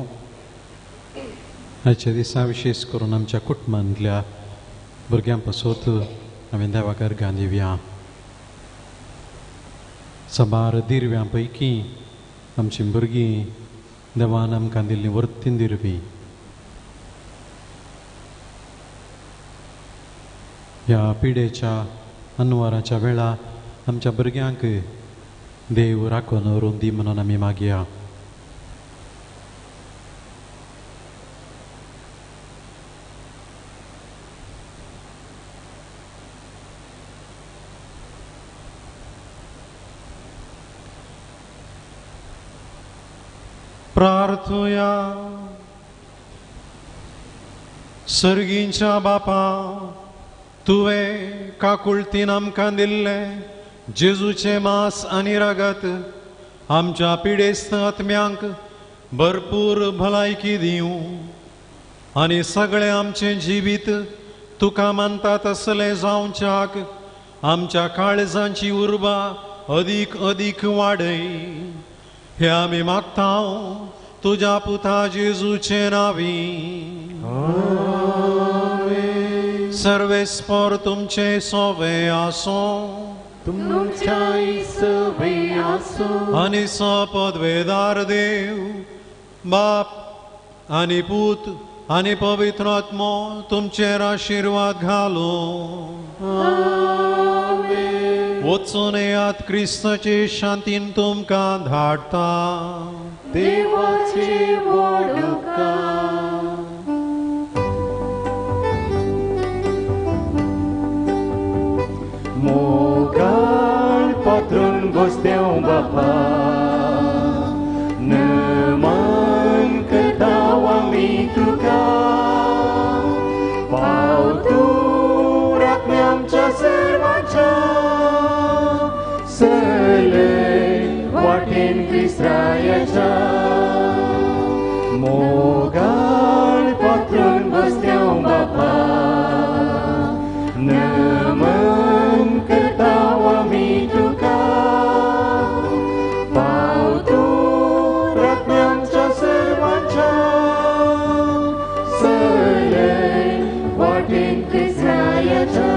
[SPEAKER 8] आजच्या दिसा विशेष करून आमच्या कुटुंबांतल्या भुरग्यां पासून हांवें देवाक अर्घां दिवया. साबार दिरव्यां पैकी आमचीं भुरगीं देवान आमकां दिल्लीं वर्तीन दिरवी. ह्या पिडेच्या अनवराच्या वेळा आमच्या भुरग्यांक देव राखून व्हरून दी म्हणून आमी मागया. प्रार्थुया. सर्गींच्या बापा, तुवें काकुळतीन आमकां दिल्लें जेजूचे मांस आनी रगत आमच्या पिडेस्त आत्म्यांक भरपूर भलायकी दिवं आनी सगळें आमचें जिवीत तुका मानता तसलें जावच्याक आमच्या काळजांची उर्बा अदीक अदीक वाडय. हे आमी मागता तुज्या पुता जेजूचे नांवी. सर्वेस्पर तुमचे सोवे आसूं आनी सपदवेदार देव बाप आनी पूत आनी पवित्र आत्मो तुमचेर आशिर्वाद घालूं. वचून येयात क्रिस्ताचे शांतीन तुमकां धाडटा.
[SPEAKER 2] देवाचे व्हड उपकार. मोगाळ पात्रून बसदेव बापा, नमन करताव आमी तुका. पाव तूं राखणे आमच्या सर्वांच्या, सगळे वाटेन क्रिस्तायाच्या. मोगाळ पात्रून बसदेव बापा, नमन करताव आमी तुका. पाव तूं राखणे आमच्या सर्वांच्या, सगळे वाटेन क्रिस्तायाच्या.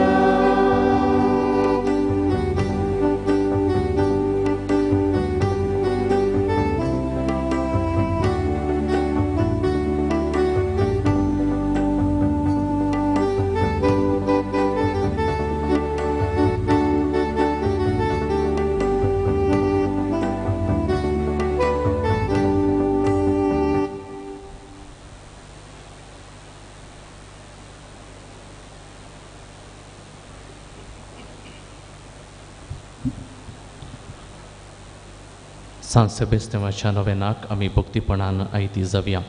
[SPEAKER 10] सांसेबेस्तेवाच्या नव्यानाक आमी भक्तीपणान आयती जावया.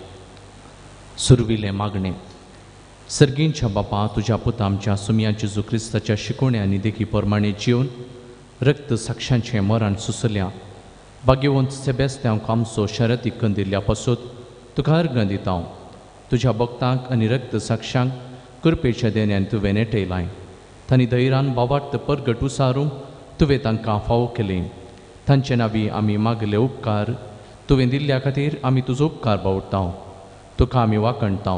[SPEAKER 10] सुरविले मागणे. सर्गींच्या बापा, तुज्या पुता आमच्या सुमया जेजू क्रिस्ताच्या शिकवण्या आनी देखी प्रमाणे जिवन रक्त साक्षांचे मरण सुसल्या. भाग्यवंत सेबेस्त्यांक आमचो शर्यतीक कंदिल्ल्या पासून तुका अर्घ दिता. तुज्या भक्तांक आनी रक्त साक्षांक कृपेच्या देण्यान तुवें नेटयलाय. तांणी धैर्यान बाबार्थ परगट उसारूंक तुवें तांकां फावो केलें. तांचे नांवी आमी मागले उपकार तुवें दिल्ल्या खातीर आमी तुजो उपकार बावडटा. तुका आमी वाकणटा.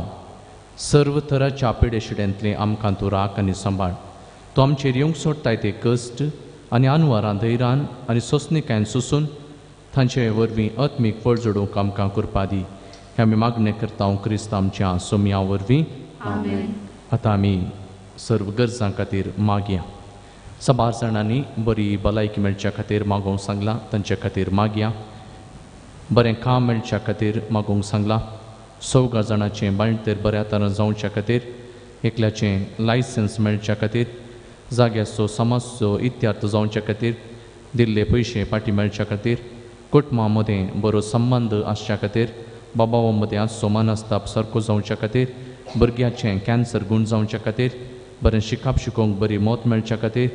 [SPEAKER 10] सर्व तराच्या पिडेशिड्यांतले आमकां तूं राख आनी सांबाळ. तूं आमचेर येवंक सोडटाय ते कश्ट आनी अनवरां धैर्यान आनी सोंसणिकायेन सुसून तांचे वरवीं आत्मीक फळ जोडूंक आमकां कृपा दी. हें आमी मागणें करता क्रिस्त आमच्या सोमया वरवीं. आतां आमी सर्व गरजां खातीर मागया. साबार जाणांनी बरी भलायकी मेळच्या खातीर मागोवंक सांगलां, तांचे खातीर मागया. बरें काम मेळच्या खातीर मागोवंक सांगलां. 14 जाणांचें बाळंतेर बऱ्या तरेन जावच्या खातीर, एकल्याचें लायसन्स मेळच्या खातीर, जाग्याचो समाजचो इत्यार्थ जावच्या खातीर, दिल्ले पयशे फाटीं मेळच्या खातीर, कुटुंबां मदें बरो संबंद आसच्या खातीर, बाबा मदें आसचो मनस्ताप सारको जावच्या खातीर, भुरग्याचें कॅन्सर गूण जावच्या खातीर, बरें शिकप शिकोवंक बरी मोत मेळच्या खातीर,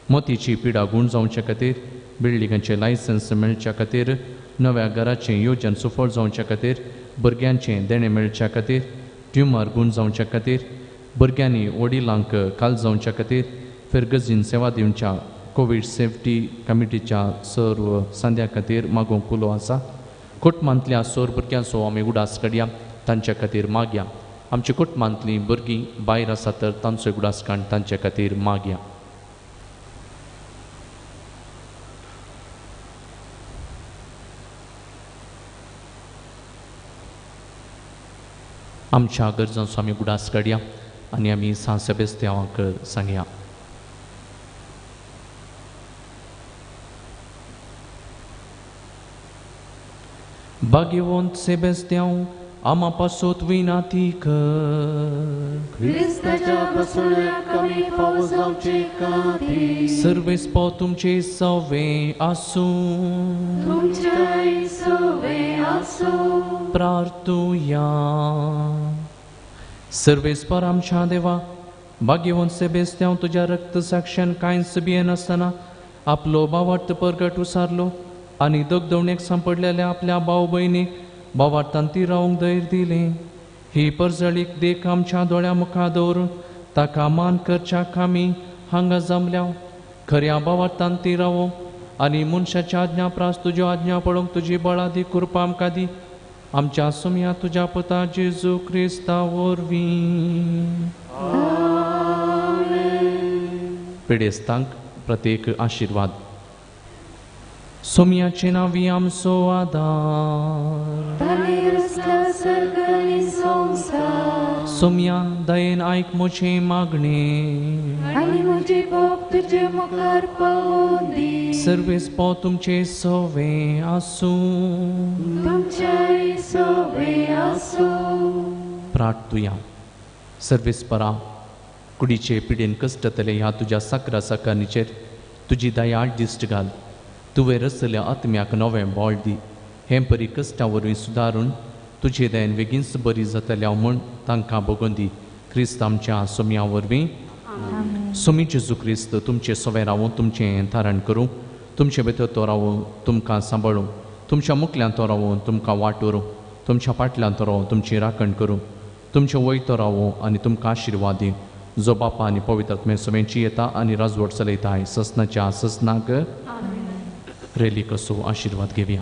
[SPEAKER 10] मोतीची पिडा गूण जावच्या खातीर, बिल्डिंगाचें लायसन्स मेळच्या खातीर, नव्या घराचें येवजण सुफळ जावच्या खातीर, भुरग्यांचें देणें मेळच्या खातीर, ट्युमर गूण जावच्या खातीर, भुरग्यांनी वडिलांक काल जावच्या खातीर, फेर्गजीन सेवा दिवच्या कोवीड सेफ्टी कमिटीच्या सर्व संद्या खातीर मागोवंक उलो आसा. कुटुंबांतल्या सोर भुरग्यांचो आमी उडास काडया तांच्या खातीर मागया आमची कुटुंबांतलीं भुरगीं भायर आसा तर तांचो उडास काण तांच्या खातीर मागया आमच्या गरजांचो आमी उडास काडया आनी आमी सांसेबेस्त्यांवाक सांगया Bhagavant Sebastião, ama pasot vinatic.
[SPEAKER 2] Христа basura kami pauzam cekati.
[SPEAKER 10] Serves potum ce sove asu.
[SPEAKER 2] Tum ce sove asu.
[SPEAKER 10] Prartuia. Serves param Deva, Bhagavant Sebastião tuja rakt sakshan kain sabien asana. आपलो भावार्थ परगट उसारलो आनी दगदवणेक सांपडलेल्या आपल्या भाव भयणीक भावार्थान ती रावंक धैर्य दिलें ही परजळीक देख आमच्या दोळ्या मुखार दवरून ताका मान करच्याक आमी हांगा जमल्या खऱ्या भावार्थान ती रावो आनी मनशाच्या आज्ञा प्रास तुज्यो आज्ञा पळोवंक तुजी बळादी कृपा आमकां दी आमच्या सुमया तुज्या पुता जेजू क्रिस्ता वरवीं पिडेस्तांक प्रत्येक आशीर्वाद सोमयाचे नावी आमचो आदार सोमया दयेन आयक म्हजे मागणे सर्वेस पो तुमचे सोवे आसूं प्रार्थुया सर्वेस परा कुडीचे पिडेन कश्टतले ह्या तुज्या साकरा साकारणीचेर तुजी दयाळ दिश्ट घाल तुवें रचल्या आत्म्याक नवें बोळ दी हें परी कश्टा वरवीं सुदारून तुजे दयेन बेगीनच बरी जातल्या म्हूण तांकां बगोवन दी क्रिस्त आमच्या सोमया वरवीं सोमी जेजू क्रिस्त तुमचे सोवे रावूं तुमचें थारण करूं तुमचे भितर तो रावूं तुमकां सांबाळूं तुमच्या मुखल्यान तो रावूं तुमकां वाटोरूं तुमच्या फाटल्यान तो रावूं तुमची राखण करूं तुमचे वयर तो रावूं आनी तुमकां आशिर्वाद दी जो बापा आनी पवित्र आत्मे समेची येता आनी राजवट चलयता ससनाच्या ससनाक रेली कसो आशिर्वाद घेवया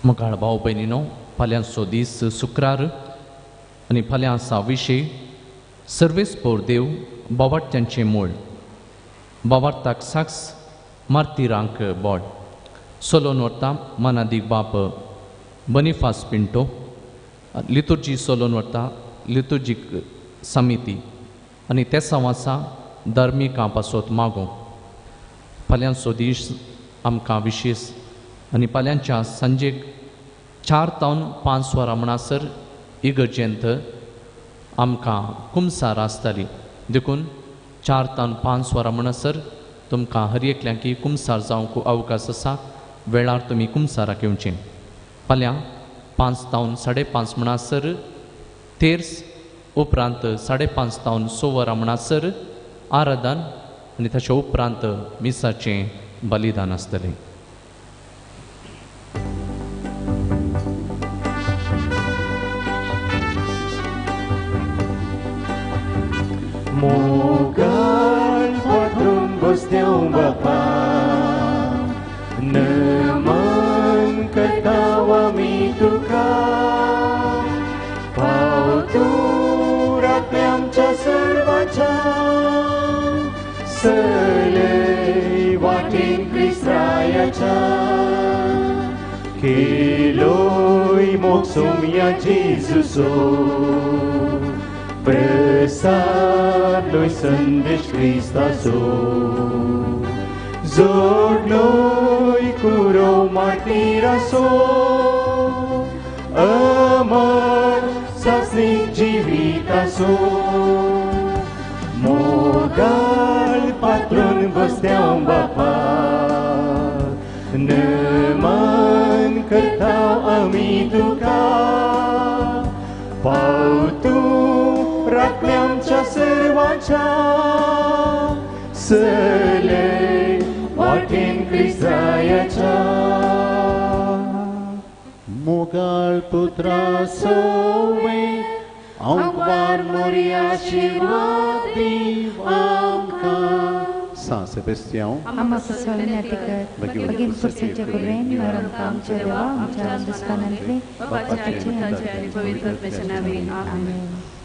[SPEAKER 10] मुखार भाव भयणीनो फाल्यांचो दीस शुक्रार आनी फाल्यां आसा विशय सर्वेस पोर देव बावार्थ्यांचें मूळ बावार्थाक साक्स मार्तिरांक बोड सोलोन व्हरता मानादीक बाप बनिफास पिंटो लितुर्जी सोलोन व्हरता लितुर्जीक समिती आनी ते संवासा धर्मिकां पासत मागो फाल्यांचो दीस आमकां विशेश आनी फाल्यांच्या सांजेक 4 तावन 5 वरां म्हणसर इगर्जेंत आमकां कुमसार आसताली देखून 4 तावन 5 वरां म्हणसर तुमकां हर एकल्यांक कुमसार जावंक अवकाश आसा वेळार तुमी कुमसाराक येवचें फाल्यां 5 तावन 5:30 म्हणसर तेर्स उपरांत 5:30 तावन 6 वरां म्हणसर आराधन आनी ताच्या उपरांत मिसाचें बलिदान आसतलें
[SPEAKER 2] Mogan patron Gustiaw Bapa Naman katawa mituka Pauturat आमच्या सर्वाच्या सलई वाटेन क्रिस्तायाच्या केलोय मोग सोमया जेजूचो प्रसारलोय संदेश क्रिस्ताचो जोडलोय कुरो मार्तिराचो अमर सासणीक जिवी caso mogal patron băsteau bapa Neman kertau ami duka Pautu rakliam ca serwaca Sele watin kristayaca
[SPEAKER 8] Mogal putra sowe Angvar moria shirwadi amka San Sebastião
[SPEAKER 11] Ama sesuai tiket Bagin persenja kuren Maram kam cedewa Amcaran duskanan kli
[SPEAKER 9] Bapak Cahaya Pavitra Mesanawi. Amin.